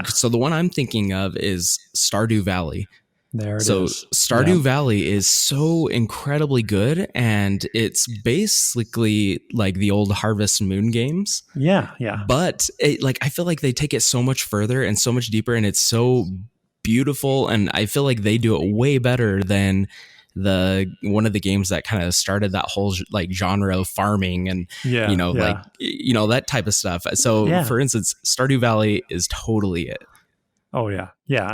So the one I'm thinking of is Stardew Valley. There it is. So Stardew Valley is so incredibly good, and it's basically like the old Harvest Moon games. Yeah. But I feel like they take it so much further and so much deeper, and it's so beautiful, and I feel like they do it way better than one of the games that kind of started that whole like genre of farming and that type of stuff. So for instance, Stardew Valley is totally it. Oh yeah.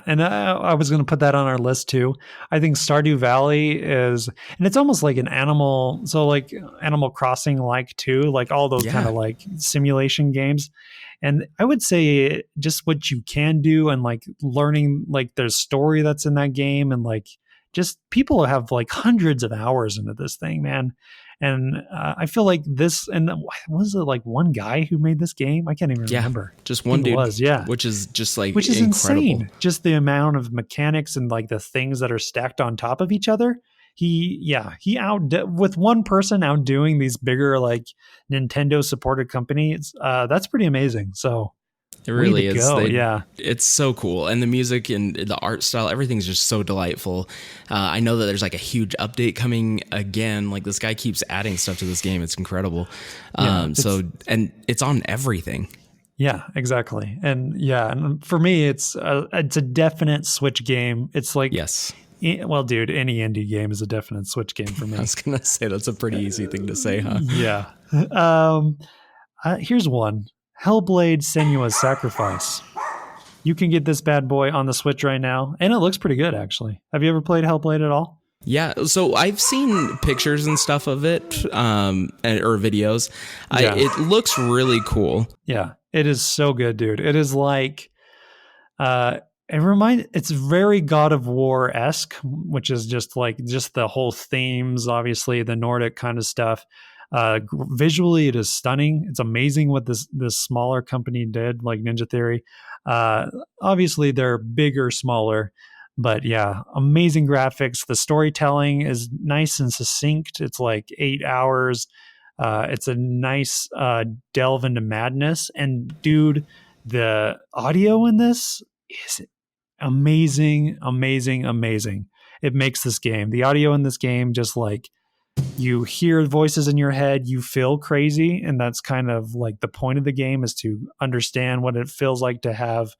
And I was going to put that on our list too. I think Stardew Valley is, and it's almost like an Animal Crossing like too, like all those kind of like simulation games. And I would say just what you can do and like learning, like there's story that's in that game, and like just people have like hundreds of hours into this thing, man. And I feel like this, and was it like one guy who made this game? I can't even remember. Just one dude. Which is just like, which is incredible. Insane. Just the amount of mechanics and like the things that are stacked on top of each other. He with one person outdoing these bigger like Nintendo supported companies. That's pretty amazing. So it really is. It's so cool. And the music and the art style, everything's just so delightful. I know that there's like a huge update coming again. Like this guy keeps adding stuff to this game. It's incredible. And it's on everything. Yeah, exactly. And for me, it's a definite Switch game. It's like, well, dude, any indie game is a definite Switch game for me. I was going to say, that's a pretty easy thing to say, huh? Yeah. Here's one. Hellblade: Senua's Sacrifice. You can get this bad boy on the Switch right now, and it looks pretty good, actually. Have you ever played Hellblade at all? Yeah, so I've seen pictures and stuff of it, or videos. It looks really cool. Yeah, it is so good, dude. It is like, it's very God of War-esque, which is just the whole themes, obviously, the Nordic kind of stuff. Visually, it is stunning. It's amazing what this smaller company did, like Ninja Theory. Obviously, they're bigger, smaller, but yeah, amazing graphics. The storytelling is nice and succinct. It's like 8 hours. It's a nice delve into madness. And dude, the audio in this is amazing. It makes this game. The audio in this game just like, you hear voices in your head, you feel crazy, and that's kind of like the point of the game, is to understand what it feels like to have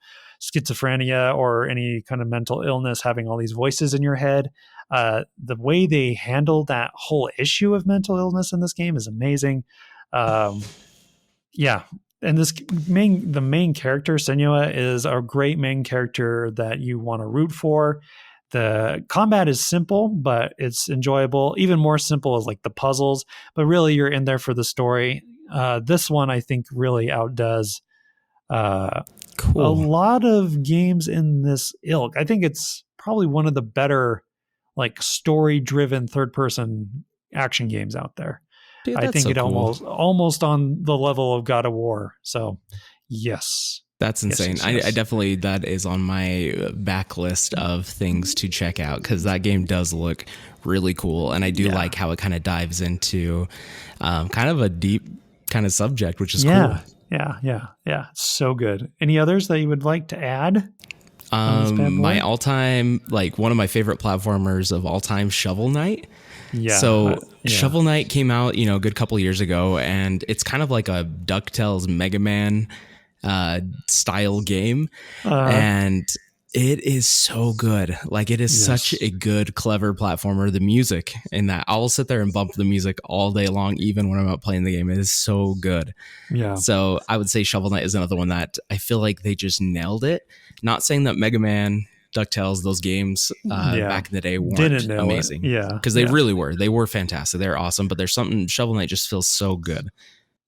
schizophrenia or any kind of mental illness, having all these voices in your head. The way they handle that whole issue of mental illness in this game is amazing. And the main character, Senua, is a great main character that you want to root for. The combat is simple, but it's enjoyable. Even more simple is like the puzzles, but really you're in there for the story. This one I think really outdoes a lot of games in this ilk. I think it's probably one of the better like story-driven third-person action games out there. Dude, I think almost on the level of God of War. So, yes. That's insane. Yes. I definitely, that is on my backlist of things to check out, because that game does look really cool. And I do like how it kind of dives into kind of a deep kind of subject, which is cool. Yeah. So good. Any others that you would like to add? My all-time, like one of my favorite platformers of all time, Shovel Knight. Yeah. So Shovel Knight came out, a good couple years ago, and it's kind of like a DuckTales Mega Man style game, and it is so good. Like, it is such a good, clever platformer. The music in that, I'll sit there and bump the music all day long, even when I'm out playing the game. It is so good. Yeah. So I would say Shovel Knight is another one that I feel like they just nailed it. Not saying that Mega Man, DuckTales, those games back in the day weren't amazing. Because they really were. They were fantastic. They're awesome. But there's something, Shovel Knight just feels so good.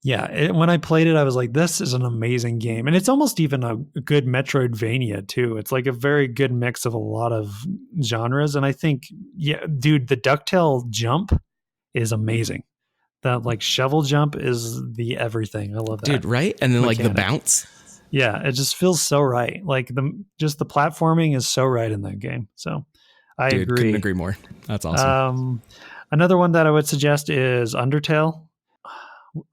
Yeah, when I played it, I was like, this is an amazing game. And it's almost even a good Metroidvania, too. It's like a very good mix of a lot of genres. And I think, dude, the ducktail jump is amazing. That like shovel jump is the everything. I love that. Dude, right? And then mechanic. Like the bounce. Yeah, it just feels so right. Like the platforming is so right in that game. So I agree. Couldn't agree more. That's awesome. Another one that I would suggest is Undertale.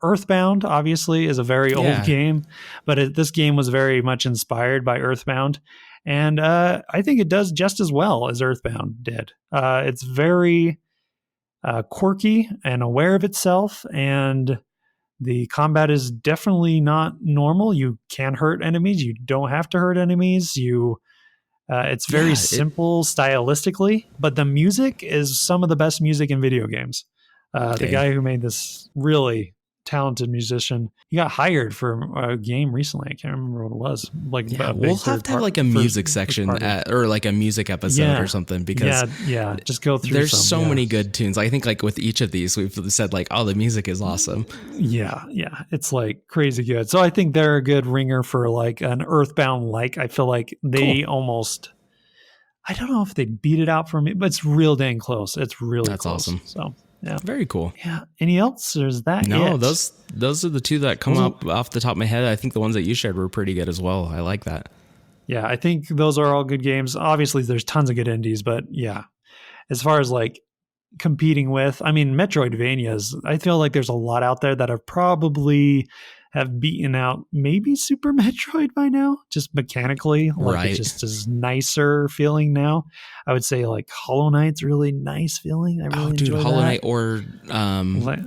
Earthbound obviously is a very old game, but this game was very much inspired by Earthbound, and I think it does just as well as Earthbound did. It's very quirky and aware of itself, and the combat is definitely not normal. You can hurt enemies. You don't have to hurt enemies. It's very simple stylistically, but the music is some of the best music in video games. The guy who made this really talented musician, he got hired for a game recently. I can't remember what it was. Like, we'll have to have like a music section or like a music episode or something, because just go through. There's so many good tunes. I think like with each of these, we've said like, oh, the music is awesome. Yeah, it's like crazy good. So I think they're a good ringer for like an Earthbound. Like, I feel like they almost, I don't know if they beat it out for me, but it's real dang close. It's really That's close. Awesome. So. Yeah. Very cool. Yeah. Any else? Or is that No, it? those are the two that come up off the top of my head. I think the ones that you shared were pretty good as well. I like that. Yeah, I think those are all good games. Obviously, there's tons of good indies, but yeah, as far as like competing with, I mean, Metroidvanias, I feel like there's a lot out there that have probably beaten out maybe Super Metroid by now, just mechanically. Like it just is nicer feeling now. I would say like Hollow Knight's really nice feeling. I really enjoy Hollow that. Knight or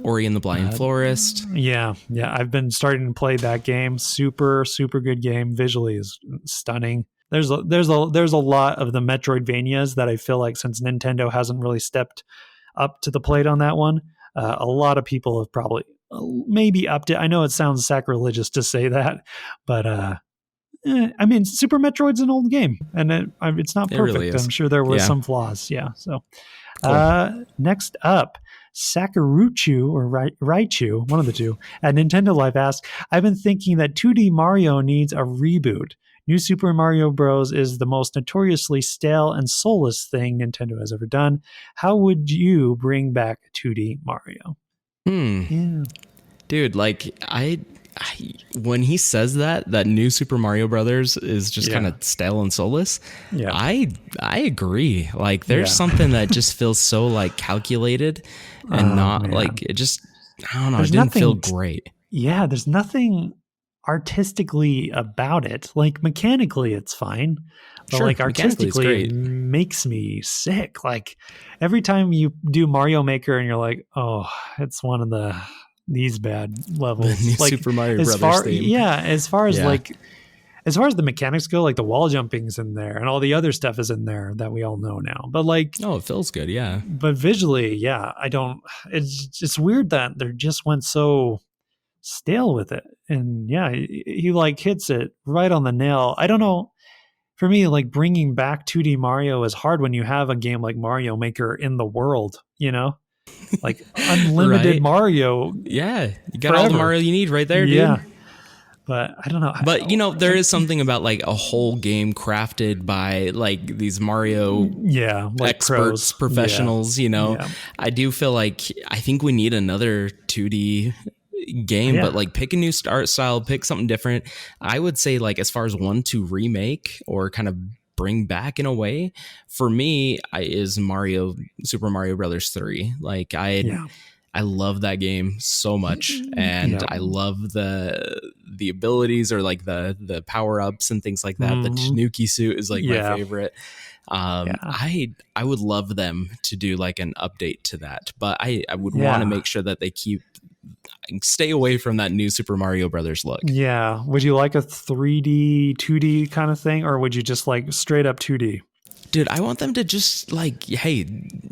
Ori and the Blind Forest. Yeah. I've been starting to play that game. Super good game. Visually is stunning. There's a lot of the Metroidvanias that I feel like, since Nintendo hasn't really stepped up to the plate on that one, a lot of people have probably maybe upped it. I know it sounds sacrilegious to say that, but I mean, Super Metroid's an old game, and it's not perfect. Really I'm sure there were some flaws. Yeah. So cool. Next up, Sakuruchu or Raichu, one of the two, at Nintendo Live asked, I've been thinking that 2D Mario needs a reboot. New Super Mario Bros. Is the most notoriously stale and soulless thing Nintendo has ever done. How would you bring back 2D Mario? Yeah. Dude, like I when he says that new Super Mario Brothers is just kind of stale and soulless, I agree. Like there's something that just feels so like calculated and like it just, I don't know, it didn't feel great. Yeah, there's nothing artistically about it. Like mechanically it's fine, but like artistically it makes me sick. Like every time you do Mario Maker and you're like, oh, it's one of these bad levels. Like Super Mario Brothers theme. As far as the mechanics go, like the wall jumping's in there and all the other stuff is in there that we all know now. But like, it feels good, yeah. But visually, it's weird that they just went so stale with it. And he like hits it right on the nail. I don't know. For me, like bringing back 2D Mario is hard when you have a game like Mario Maker in the world, like unlimited Mario. Yeah. You got all the Mario you need right there, dude. Yeah. But I don't know. But there is something about like a whole game crafted by like these Mario like experts, professionals, I do feel like I think we need another 2D game, but like pick a new art style, pick something different. I would say like as far as one to remake or kind of bring back in a way, for me is Super Mario Brothers 3. Like I love that game so much, and I love the abilities or like the power ups and things like that. The Tanuki suit is like my favorite. I would love them to do like an update to that, but I would want to make sure that they stay away from that new Super Mario Brothers look. Yeah. Would you like a 3D, 2D kind of thing, or would you just like straight up 2D? Dude, I want them to just like, hey,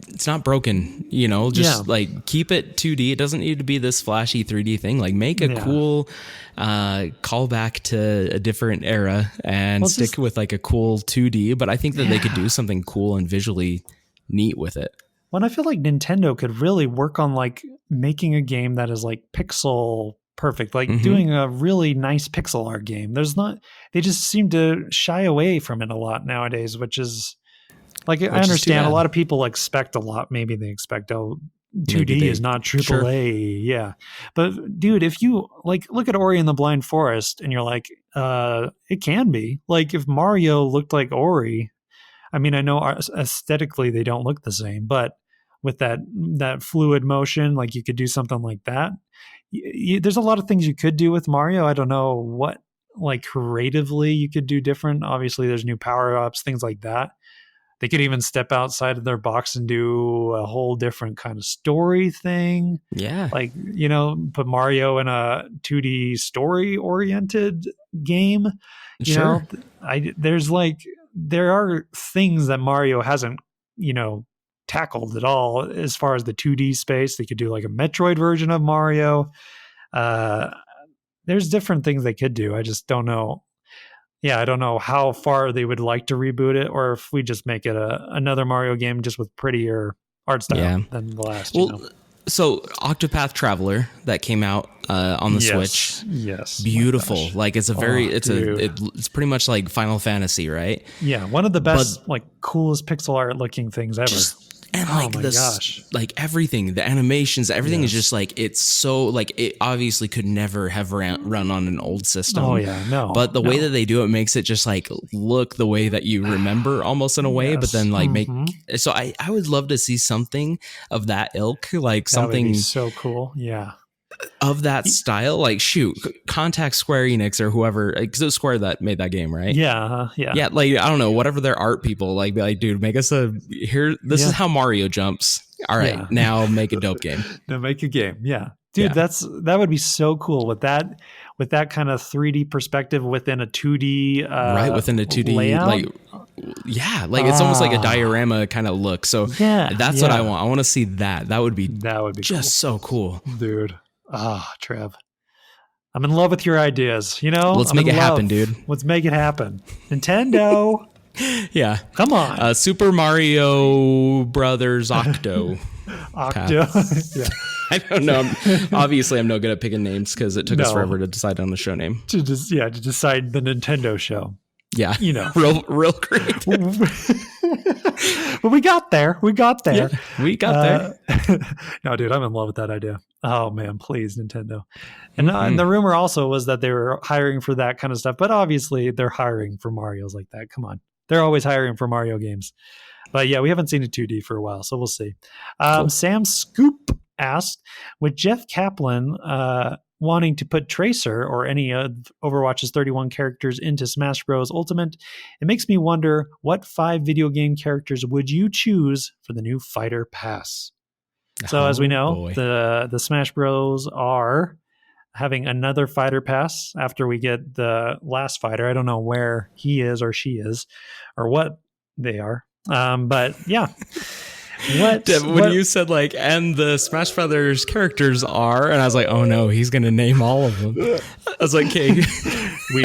it's not broken, you know, just like keep it 2D. It doesn't need to be this flashy 3D thing. Like make a cool callback to a different era and stick with like a cool 2D. But I think that they could do something cool and visually neat with it. Well, I feel like Nintendo could really work on like making a game that is like pixel perfect, like doing a really nice pixel art game. They just seem to shy away from it a lot nowadays, which is like, I understand a lot of people expect a lot. Maybe they expect, 2D is not AAA. Yeah. But dude, if you like look at Ori and the Blind Forest and you're like, it can be like if Mario looked like Ori. I mean, I know aesthetically they don't look the same, but with that fluid motion, like you could do something like that. There's a lot of things you could do with Mario. I don't know what like creatively you could do different. Obviously there's new power-ups, things like that. They could even step outside of their box and do a whole different kind of story thing. Yeah. Like, you know, put Mario in a 2D story oriented game. You know, there are things that Mario hasn't, you know, tackled at all as far as the 2D space. They could do like a Metroid version of Mario. There's different things they could do. I just don't know. Yeah, I don't know how far they would like to reboot it, or if we just make it another Mario game just with prettier art style than the last. Well, you know? So Octopath Traveler that came out on the Switch. Yes. Beautiful. Like it's it's pretty much like Final Fantasy, right? Yeah. One of the best, like coolest pixel art looking things ever. And like like everything, the animations, everything is just like, it's so like, it obviously could never have run on an old system. Oh yeah, no. But the way that they do it makes it just like look the way that you remember almost in a way, but then like so I would love to see something of that ilk, like something would be so cool. Yeah. Of that style, like shoot, contact Square Enix or whoever, because it was Square that made that game, right? Yeah. Like I don't know, whatever their art people like, be like, dude, make us this is how Mario jumps. All right, now make a dope game. Now make a game, dude. That would be so cool with that kind of 3D perspective within a 2D, within a 2D layout. Like it's almost like a diorama kind of look. So that's what I want. I want to see that. That would be just cool. So cool, dude. Trev, I'm in love with your ideas. You know, let's make it happen, dude. Let's make it happen. Nintendo. Yeah, come on. Super Mario Brothers Octo. Yeah. I don't know. Obviously, I'm no good at picking names because it took us forever to decide on the show name. To decide the Nintendo show. Yeah, you know, real creative. But we got there. Yeah, we got there. No, dude, I'm in love with that idea. Oh man, please, Nintendo. And the rumor also was that they were hiring for that kind of stuff. But obviously, they're hiring for Marios like that. Come on, they're always hiring for Mario games. But yeah, we haven't seen a 2D for a while, so we'll see. Cool. Sam Scoop asked, with Jeff Kaplan wanting to put Tracer or any of Overwatch's 31 characters into Smash Bros. Ultimate, it makes me wonder, what 5 video game characters would you choose for the new Fighter Pass? So as we know, the Smash Bros. Are having another Fighter Pass after we get the last fighter. I don't know where he is or she is or what they are. But yeah. When you said like, and the Smash Brothers characters are, and I was like, oh no, he's gonna name all of them. I was like, okay,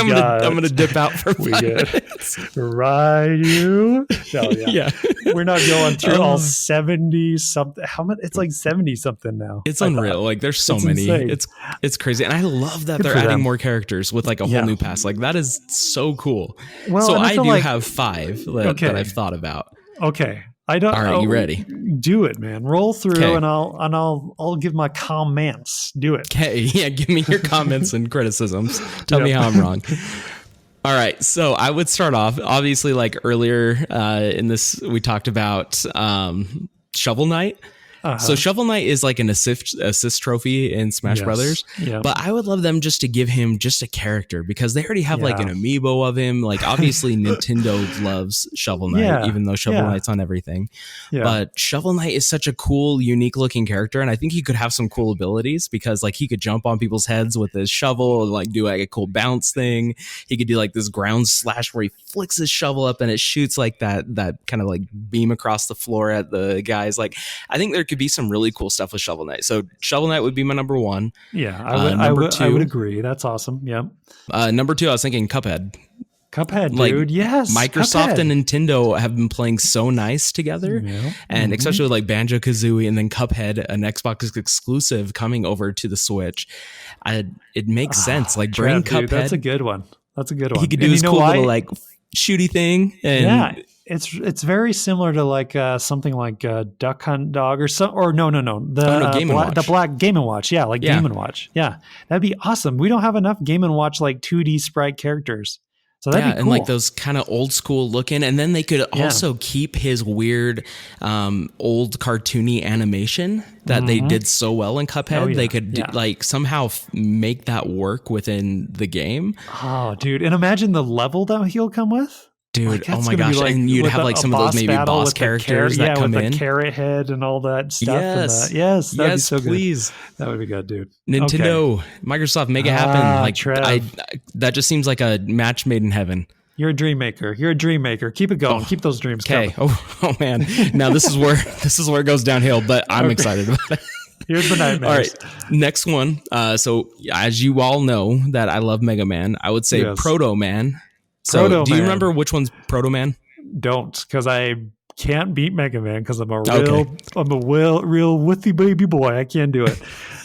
I'm gonna dip out for 5 minutes. Ryu. No, yeah. We're not going through all 70 something. How much? It's like 70 something now. It's unreal. Like there's so many. Insane. It's crazy, and I love that they're adding more characters with like a whole new pass. Like that is so cool. Well, so I do have 5 that I've thought about. Okay. I don't. All right, you ready? Do it, man. Roll through, and I'll give my comments. Do it. Okay, yeah. Give me your comments and criticisms. Tell me how I'm wrong. All right, so I would start off. Obviously, like earlier in this, we talked about Shovel Knight. So Shovel Knight is like an assist trophy in Smash Brothers, but I would love them just to give him just a character because they already have like an amiibo of him. Like obviously Nintendo loves Shovel Knight, even though Shovel Knight's on everything. But Shovel Knight is such a cool, unique looking character, and I think he could have some cool abilities because like he could jump on people's heads with his shovel and like do like a cool bounce thing. He could do like this ground slash where he flicks his shovel up and it shoots like that kind of like beam across the floor at the guys. Like I think there could be some really cool stuff with Shovel Knight. So Shovel Knight would be my number one. Yeah, I would agree. That's awesome. Yeah. Number two, I was thinking Cuphead. Cuphead, like, dude. Yes. Microsoft Cuphead. And Nintendo have been playing so nice together. Yeah. And especially with like Banjo-Kazooie and then Cuphead, an Xbox exclusive coming over to the Switch. It makes sense. Like bring Cuphead. Dude, that's a good one. He could do his cool little like shooty thing. And It's very similar to like something like Duck Hunt Dog or no the Game & Watch. The black Game & Watch, Game & Watch, that'd be awesome. We don't have enough Game & Watch like 2D sprite characters, so that'd be cool. And like those kind of old school looking, and then they could also keep his weird old cartoony animation that they did so well in Cuphead. They could like somehow make that work within the game. Oh, dude, and imagine the level that he'll come with. Dude, oh my gosh. Like, and you'd have like some of those maybe boss characters that come in. With the carrot head and all that stuff. Yes, that'd be so please. Good. That would be good, dude. Nintendo, Microsoft, make it happen. Like that just seems like a match made in heaven. You're a dream maker. Keep it going. Keep those dreams coming. Okay. Oh man. Now this is where it goes downhill, but I'm excited about it. Here's the nightmares. All right, next one. So as you all know that I love Mega Man, I would say Proto Man. So do you remember which one's Proto Man? Don't, because I can't beat Mega Man because I'm a real withy baby boy. I can't do it.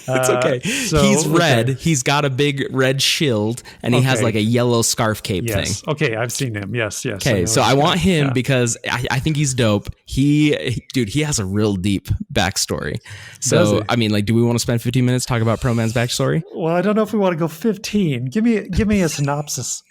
It's okay. He's red. Okay. He's got a big red shield, and he has like a yellow scarf cape thing. Okay, I've seen him. Yes. Okay, so I want him because I think he's dope. He has a real deep backstory. So I mean, like, do we want to spend 15 minutes talking about Pro Man's backstory? Well, I don't know if we want to go 15. Give me a synopsis.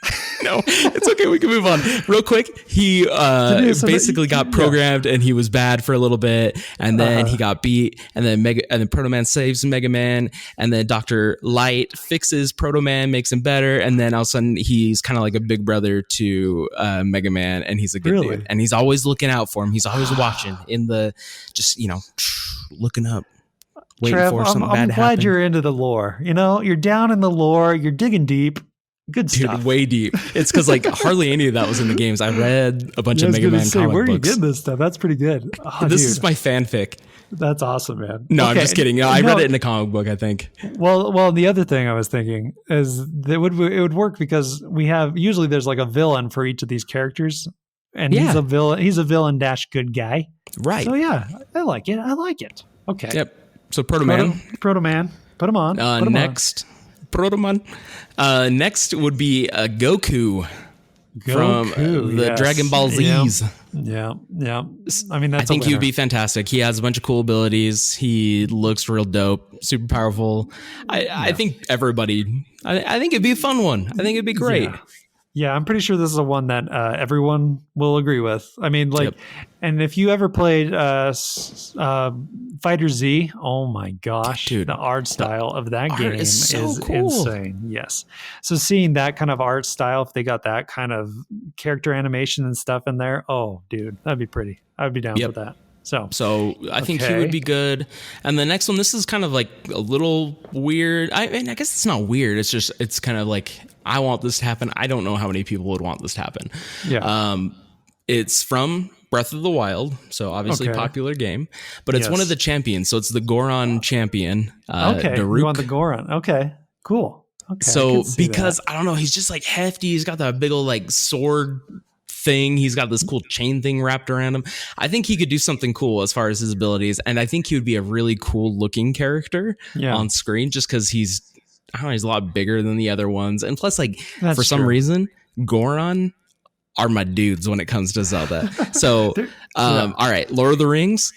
No, it's okay. We can move on real quick. He basically got programmed, and he was bad for a little bit, and then he got beat, and then Proto Man saves Mega Man. And then Dr. Light fixes Proto Man, makes him better, and then all of a sudden he's kind of like a big brother to Mega Man, and he's a good dude, and he's always looking out for him. He's always watching in the looking up, waiting for something bad to happen. I'm glad you're into the lore. You're down in the lore. You're digging deep. Good stuff. Dude, way deep. It's because like hardly any of that was in the games. I read a bunch of Mega Man comic books. Where are you getting this stuff? That's pretty good. This is my fanfic. That's awesome, man. No, I'm just kidding. I read it in a comic book, I think. Well, the other thing I was thinking is that it would work because usually there's like a villain for each of these characters, and he's a villain dash good guy. Right. So yeah, I like it. Okay. Yep. So Proto Man, put him on. Next, Proto Man. Next would be Goku. From the Dragon Ball Z's. Yeah. I mean, I think he would be fantastic. He has a bunch of cool abilities. He looks real dope, super powerful. I think everybody. I think it'd be a fun one. I think it'd be great. Yeah, I'm pretty sure this is a one that everyone will agree with. I mean, like, and if you ever played Fighter Z, oh my gosh, dude, the art style of that game is cool. Insane. Yes. So seeing that kind of art style, if they got that kind of character animation and stuff in there, oh, dude, that'd be pretty. I would be down with that. So I think he would be good. And the next one, this is kind of like a little weird. I mean, I guess it's not weird. It's kind of like, I want this to happen. I don't know how many people would want this to happen. Yeah. It's from Breath of the Wild, so obviously popular game, but it's one of the champions. So it's the Goron champion. Daruk. You want the Goron? Okay, cool. Okay. So because I don't know, he's just like hefty. He's got that big old like sword thing. He's got this cool chain thing wrapped around him. I think he could do something cool as far as his abilities, and I think he would be a really cool looking character on screen, just because he's a lot bigger than the other ones, and plus, like, for some reason, Goron are my dudes when it comes to Zelda. So, all right, Lord of the Rings,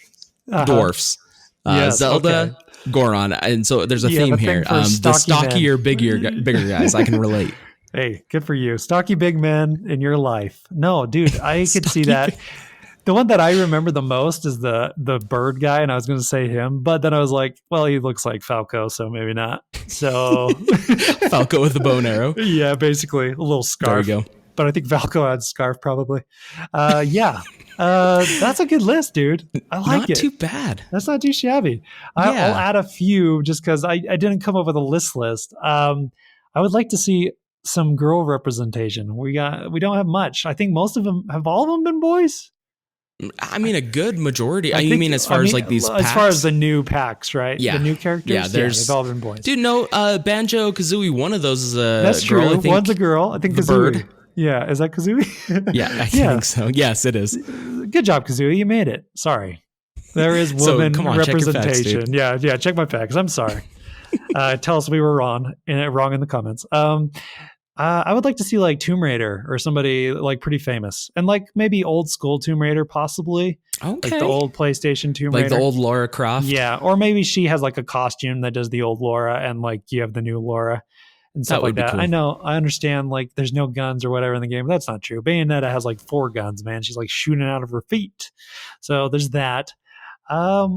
dwarfs, yes, Zelda, Goron, and so there's a theme here. The stockier, bigger guys, I can relate. Hey, good for you, stocky big men in your life. No, dude, I could see that. The one that I remember the most is the bird guy, and I was going to say him, but then I was like, well, he looks like Falco, so maybe not. So Falco with the bow and arrow. Yeah, basically a little scarf. There we go. But I think Falco had a scarf probably. That's a good list, dude. I like not it. Not too bad. That's not too shabby. I'll add a few just because I didn't come up with a list. I would like to see some girl representation. We don't have much. I think most of them have all of them been boys. I mean, a good majority. You mean as far as like these packs? As far as the new packs, right? Yeah. The new characters? Yeah, they've all been boys. Dude, no, Banjo-Kazooie, one of those is a That's girl. True. I think. One's a girl. I think Kazooie. Bird. Yeah, is that Kazooie? Yeah, I think so. Yes, it is. Good job, Kazooie. You made it. Sorry. There is woman representation. Check facts, check my facts. I'm sorry. Tell us we were wrong in the comments. I would like to see like Tomb Raider or somebody like pretty famous, and like maybe old school Tomb Raider, possibly. Okay. Like the old PlayStation Tomb Raider. Like the old Lara Croft. Yeah. Or maybe she has like a costume that does the old Laura and like you have the new Laura and stuff like that. Cool. I know. I understand like there's no guns or whatever in the game, but that's not true. Bayonetta has like 4 guns, man. She's like shooting out of her feet. So there's that. Other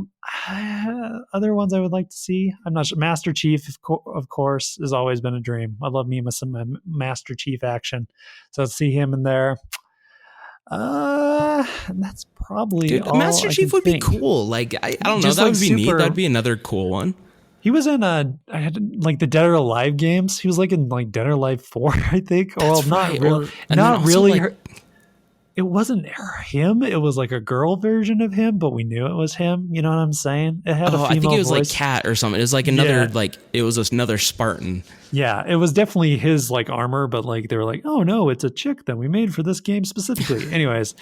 ones I would like to see, I'm not sure. Master Chief, of course, has always been a dream. I love me some Master Chief action, so let's see him in there. That's probably all Master Chief would be cool. Like I don't know, that would be neat. That'd be another cool one. He was in I had like the Dead or Alive games. He was like in like Dead or Alive 4, I think. That's right. Not really. Like, it wasn't him. It was like a girl version of him, but we knew it was him. You know what I'm saying? It had a female I think it was voice. Like Cat or something. It was like another it was another Spartan. Yeah, it was definitely his like armor, but like they were like, oh no, it's a chick that we made for this game specifically. Anyways,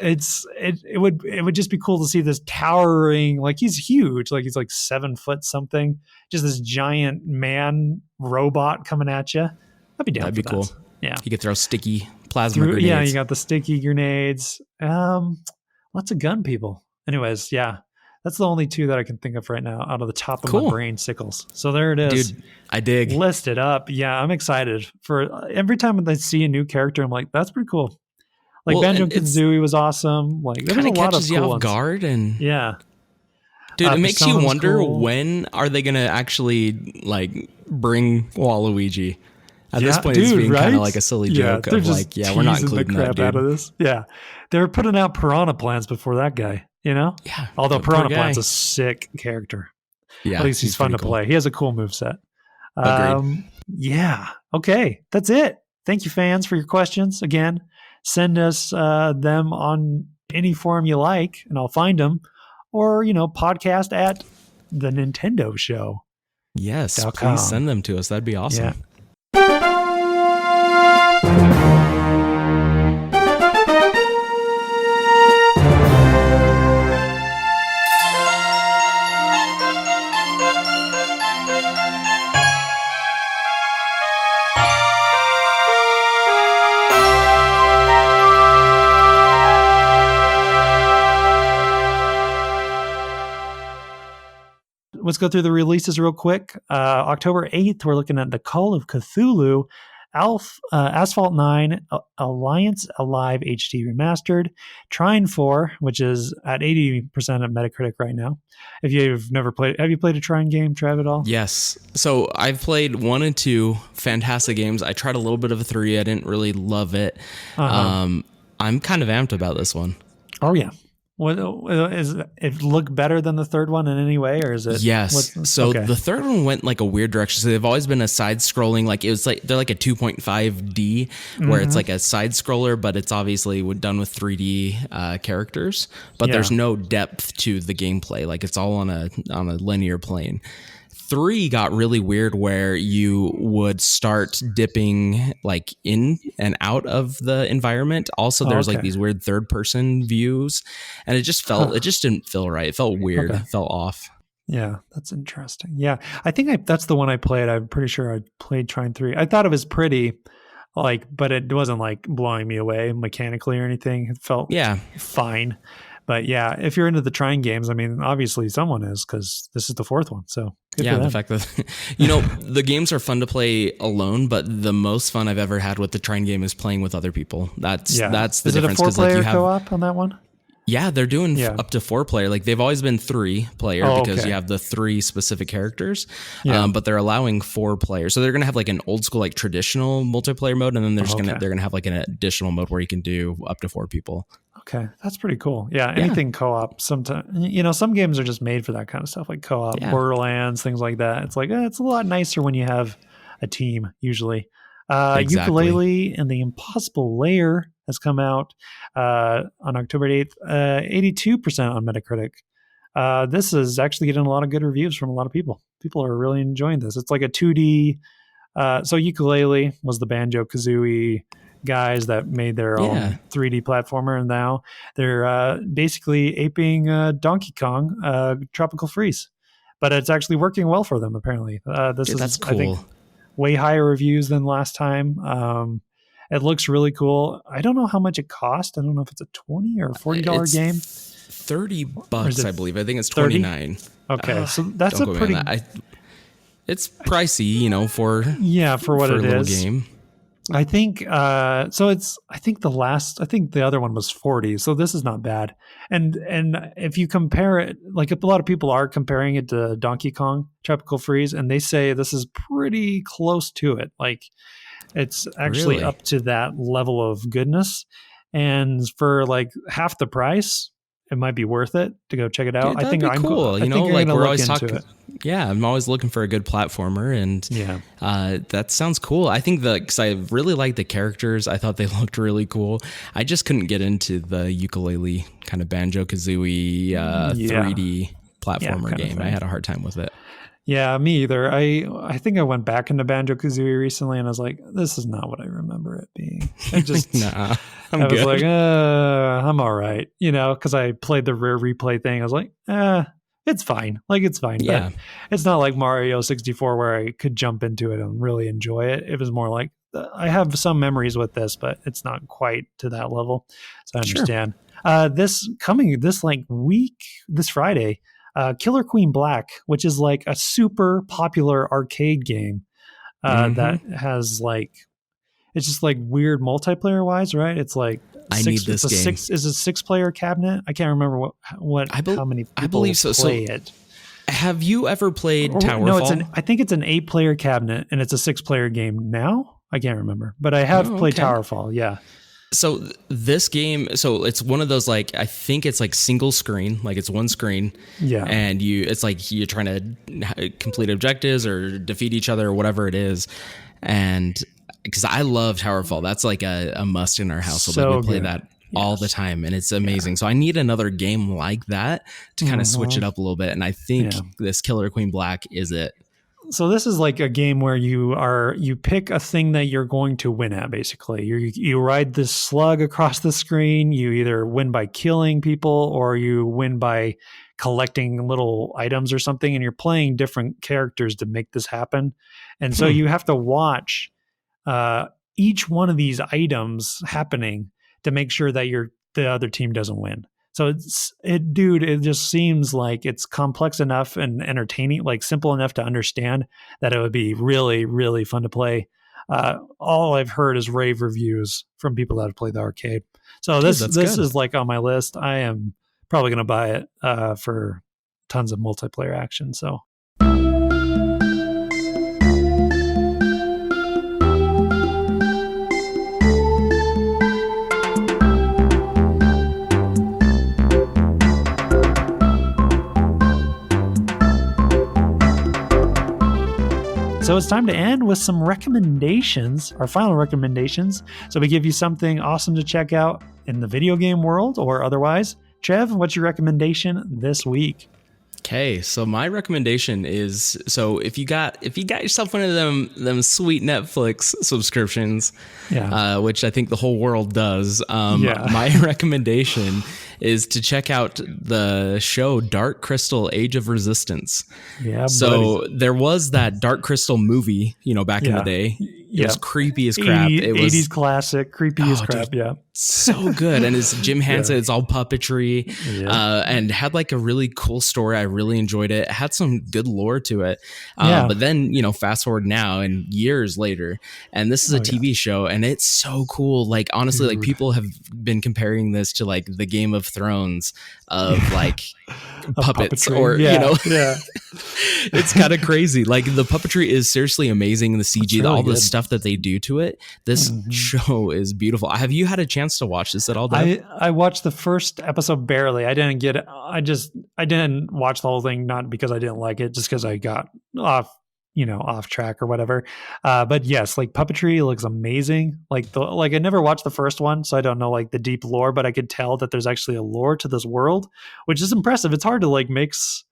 it would just be cool to see this towering, like he's huge, like he's like 7 foot something, just this giant man robot coming at you. I'd be down. That'd be cool. Yeah, he could throw sticky plasma grenades. Yeah, you got the sticky grenades. Lots of gun people. Anyways, yeah. That's the only 2 that I can think of right now out of the top of my brain sickles. So there it is. Dude, I dig. List it up. Yeah, I'm excited. For every time I see a new character, I'm like, that's pretty cool. Like Banjo-Kazooie was awesome. Like there was a lot of cool you off off guard and yeah. Dude, it makes you wonder when are they gonna actually like bring Waluigi? At this point, it's being kind of like a silly joke of like, we're not including the crap out of this. Yeah, they were putting out Piranha Plants before that guy. You know, yeah. Although Piranha Plant's a sick character. Yeah, at least he's fun to play. He has a cool moveset. Agreed. Yeah. Okay, that's it. Thank you, fans, for your questions. Again, send us them on any form you like, and I'll find them. Or podcast at the Nintendo Show. Yes, please send them to us. That'd be awesome. Yeah. Let's go through the releases real quick. October 8th, we're looking at The Call of Cthulhu, Asphalt 9, Alliance Alive HD Remastered, Trine 4, which is at 80% of Metacritic right now. If you've never played, have you played a Trine game, Trav, at all? Yes. So I've played 1 and 2, fantastic games. I tried a little bit of a 3. I didn't really love it. I'm kind of amped about this one. Oh, yeah. What is it look better than the third one in any way, or is it? Yes. So the third one went like a weird direction. So they've always been a side scrolling, like it was like they're like a 2.5D where it's like a side scroller, but it's obviously done with 3D characters, but there's no depth to the gameplay. Like it's all on a linear plane. 3 got really weird where you would start dipping like in and out of the environment. Also, there's like these weird third person views, and it just didn't feel right. It felt weird. It felt off. Yeah, that's interesting. Yeah, I think that's the one I played. I'm pretty sure I played Trine 3. I thought it was pretty. like, but it wasn't like blowing me away mechanically or anything. It felt fine. But yeah, if you're into the trying games, I mean, obviously someone is, because this is the fourth one. So the fact that, the games are fun to play alone, but the most fun I've ever had with the trying game is playing with other people. That's the difference. Is it a 4-player co-op on that one? Yeah, they're doing up to 4-player. Like they've always been 3-player because you have the 3 specific characters, but they're allowing 4-player. So they're gonna have like an old school, like traditional multiplayer mode, and then they're gonna have like an additional mode where you can do up to 4 people. Okay, that's pretty cool. Yeah, anything co-op. Sometimes, some games are just made for that kind of stuff, like co-op, Borderlands, things like that. It's like it's a lot nicer when you have a team. Usually, Yooka-Laylee and the Impossible Lair has come out on October 8th. 82% on Metacritic. This is actually getting a lot of good reviews from a lot of people. People are really enjoying this. It's like a 2D. So Yooka-Laylee was the Banjo-Kazooie guys that made their own 3D platformer, and now they're basically aping Donkey Kong Tropical Freeze, but it's actually working well for them apparently. That's cool. I think way higher reviews than last time. It looks really cool. I don't know how much it cost. I don't know if it's a $20 or $40 game. $30, I believe. I think it's $29. Okay, so that's a pretty. It's pricey, for what it little is. Game. I think so. I think the other one was 40. So this is not bad. And if you compare it, like a lot of people are comparing it to Donkey Kong Tropical Freeze, and they say this is pretty close to it. Like it's actually up to that level of goodness. And for like half the price, it might be worth it to go check it out. Dude, I think I'm cool. Like we're always talking. Yeah, I'm always looking for a good platformer, and that sounds cool. I think because I really like the characters. I thought they looked really cool. I just couldn't get into the Yooka-Laylee kind of Banjo-Kazooie 3D platformer game. I had a hard time with it. Yeah, me either. I think I went back into Banjo-Kazooie recently, and I was like, this is not what I remember it being. I just, I was good. Like, I'm all right, because I played the rare replay thing. I was like, it's fine. Like, it's fine. Yeah. But it's not like Mario 64 where I could jump into it and really enjoy it. It was more like, I have some memories with this, but it's not quite to that level. So I understand. This Friday, Killer Queen Black, which is like a super popular arcade game that has like, it's just like weird multiplayer wise, right? It's like I need this game. Is a 6-player cabinet? I can't remember how many people I believe so. play it. Have you ever played Towerfall? No, I think it's an 8-player cabinet, and it's a 6-player game now. I can't remember, but I have played Towerfall. Yeah. So this game, it's one of those, like, I think it's like single screen, like it's one screen. Yeah. And it's like you're trying to complete objectives or defeat each other or whatever it is. And because I love Towerfall, that's like a must in our household. So we play that all the time, and it's amazing. So I need another game like that to kind of switch it up a little bit. And I think this Killer Queen Black is it. So this is like a game where you pick a thing that you're going to win at, basically. You ride this slug across the screen. You either win by killing people or you win by collecting little items or something, and you're playing different characters to make this happen. And so you have to watch each one of these items happening to make sure that the other team doesn't win. So it just seems like it's complex enough and entertaining, like simple enough to understand that it would be really, really fun to play. All I've heard is rave reviews from people that have played the arcade. So this is like on my list. I am probably going to buy it for tons of multiplayer action. So. So it's time to end with some recommendations, our final recommendations. So we give you something awesome to check out in the video game world or otherwise. Trev, what's your recommendation this week? Okay, so my recommendation is, if you got yourself one of them sweet Netflix subscriptions, which I think the whole world does, my recommendation is to check out the show Dark Crystal: Age of Resistance. Yeah. So there was that Dark Crystal movie, back in the day. It was creepy as crap. It was 80s classic, creepy as crap. Dude, so good. And it's Jim Henson. It's all puppetry, and had like a really cool story. I really enjoyed it. It had some good lore to it. But then, you know, fast forward now and years later, and this is a TV show, and it's so cool. Like, honestly, like people have been comparing this to like the Game of Thrones of like puppets or, you know, it's kind of crazy. Like the puppetry is seriously amazing. The CG, really all the stuff that they do to it. This show is beautiful. Have you had a chance to watch this at all, Dave? I watched the first episode barely. I didn't watch the whole thing, not because I didn't like it, just because I got off track or whatever. But yes, like puppetry looks amazing. Like I never watched the first one, so I don't know like the deep lore, but I could tell that there's actually a lore to this world, which is impressive. It's hard to like mix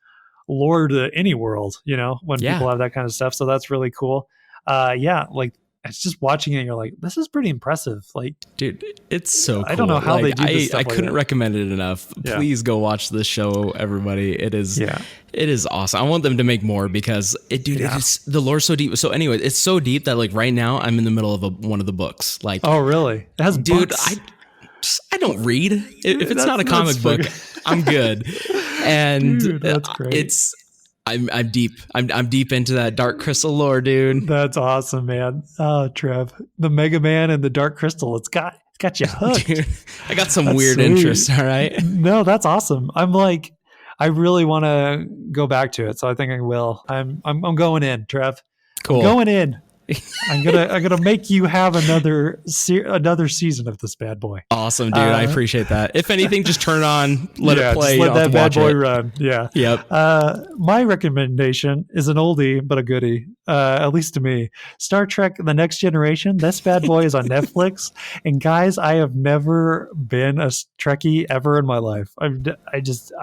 lore to any world, you know, when people have that kind of stuff. So that's really cool. Like it's just watching it, you're like, this is pretty impressive. Like, dude, it's so cool. I don't know how they do this stuff. I couldn't recommend it enough. Please go watch this show, everybody. It is awesome. I want them to make more because it is, the lore's so deep. So anyway, it's so deep that like right now I'm in the middle of one of the books. Like, oh really? It has books? I don't read. If it's not a comic book, I'm good. And dude, that's great. I'm deep. I'm deep into that Dark Crystal lore, dude. That's awesome, man. Oh, Trev, the Mega Man and the Dark Crystal. It's got you hooked. Dude, I got some weird interests. All right. No, that's awesome. I'm like, I really want to go back to it, so I think I will. I'm going in, Trev. Cool. I'm going in. I'm gonna make you have another season of this bad boy. Awesome, dude. I appreciate that. If anything, just turn it on, let it play. Just let that bad boy run. Yeah. Yep. My recommendation is an oldie but a goodie, at least to me. Star Trek: The Next Generation. This bad boy is on Netflix, and guys, I have never been a Trekkie ever in my life. I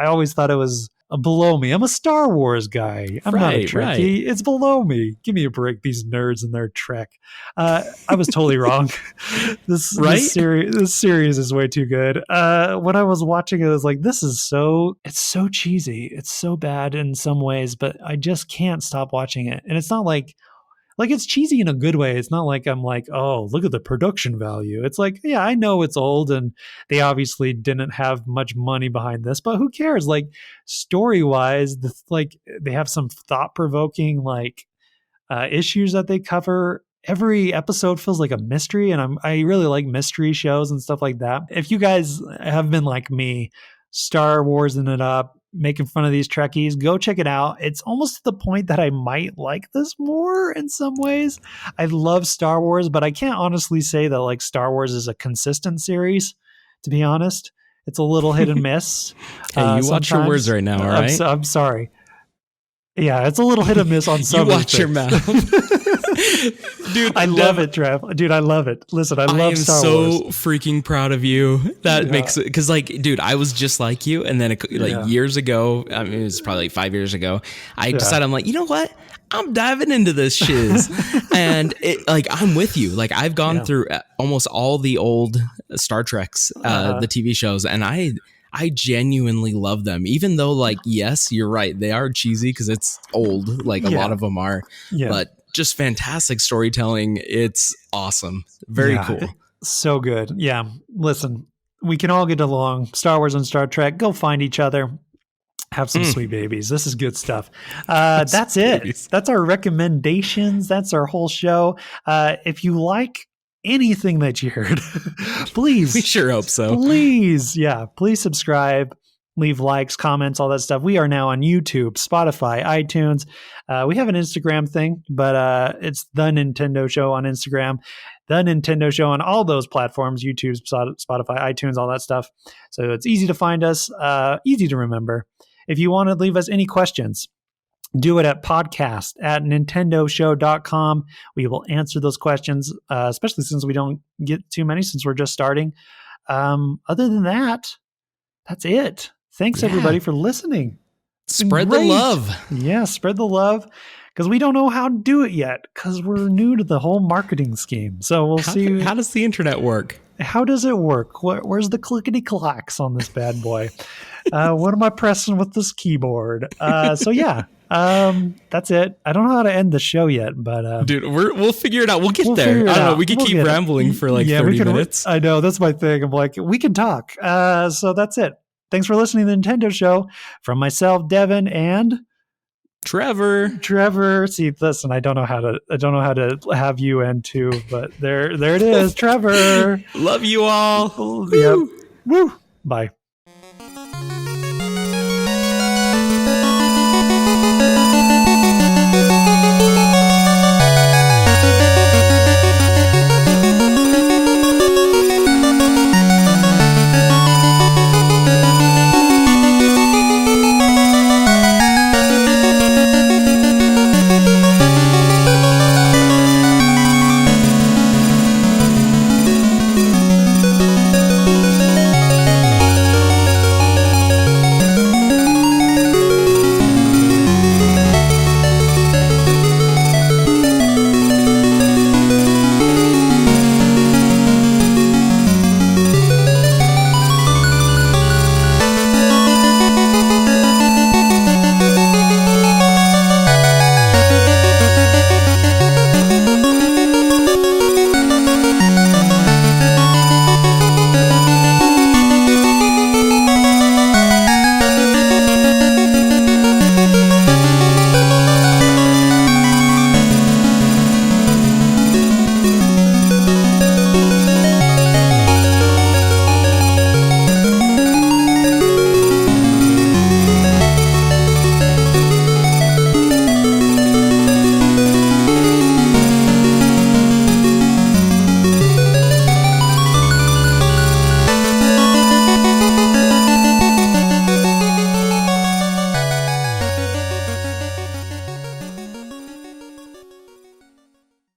always thought it was below me. I'm a Star Wars guy. I'm not a Trekkie. Right. It's below me. Give me a break, these nerds and their Trek. I was totally wrong. This series is way too good. When I was watching it, I was like, it's so cheesy. It's so bad in some ways, but I just can't stop watching it. And it's not like it's cheesy in a good way. It's not like I'm like, oh, look at the production value. It's like, yeah, I know it's old and they obviously didn't have much money behind this, but who cares? Like story wise, they have some thought provoking issues that they cover. Every episode feels like a mystery, and I really like mystery shows and stuff like that. If you guys have been like me, Star Warsing it up, making fun of these Trekkies, go check it out. It's almost to the point that I might like this more in some ways. I love Star Wars, but I can't honestly say that like Star Wars is a consistent series, to be honest. It's a little hit and miss. Hey, you watch your words right now, all right? I'm sorry. Yeah, it's a little hit and miss on some. You watch your mouth. Dude, I love it, Trev. Dude, I love it. Listen, I love Star Wars. I am so freaking proud of you. That makes it, because like, dude, I was just like you, and then years ago, I mean, it was probably like 5 years ago, I decided, I'm like, you know what? I'm diving into this shiz. And I'm with you. Like I've gone through almost all the old Star Treks, the TV shows, and I genuinely love them, even though like, yes, you're right. They are cheesy because it's old. Like a lot of them are, but just fantastic storytelling. It's awesome. Very cool. So good. Yeah. Listen, we can all get along. Star Wars and Star Trek, go find each other. Have some sweet babies. This is good stuff. That's it. That's our recommendations. That's our whole show. If you like anything that you heard, please. We sure hope so. Please subscribe, leave likes, comments, all that stuff. We are now on YouTube, Spotify, iTunes. We have an Instagram thing, but it's The Nintendo Show on Instagram, The Nintendo Show on all those platforms, YouTube, Spotify, iTunes, all that stuff. So it's easy to find us, easy to remember. If you want to leave us any questions, do it at podcast@nintendoshow.com. We will answer those questions, especially since we don't get too many since we're just starting. Other than that, that's it. Thanks, everybody, for listening. Spread the love. Yeah, spread the love, because we don't know how to do it yet because we're new to the whole marketing scheme. So we'll see. How does the internet work? How does it work? Where's the clickety clacks on this bad boy? What am I pressing with this keyboard? So yeah. That's it. I don't know how to end the show yet, but dude, we'll figure it out. We'll get there. I don't know. We can keep rambling for like 30 minutes. I know, that's my thing. I'm like, we can talk. So that's it. Thanks for listening to the Nintendo Show. From myself, Devin, and Trevor. See, listen, I don't know how to have you end too, but there it is. Trevor. Love you all. Yep. Woo. Bye.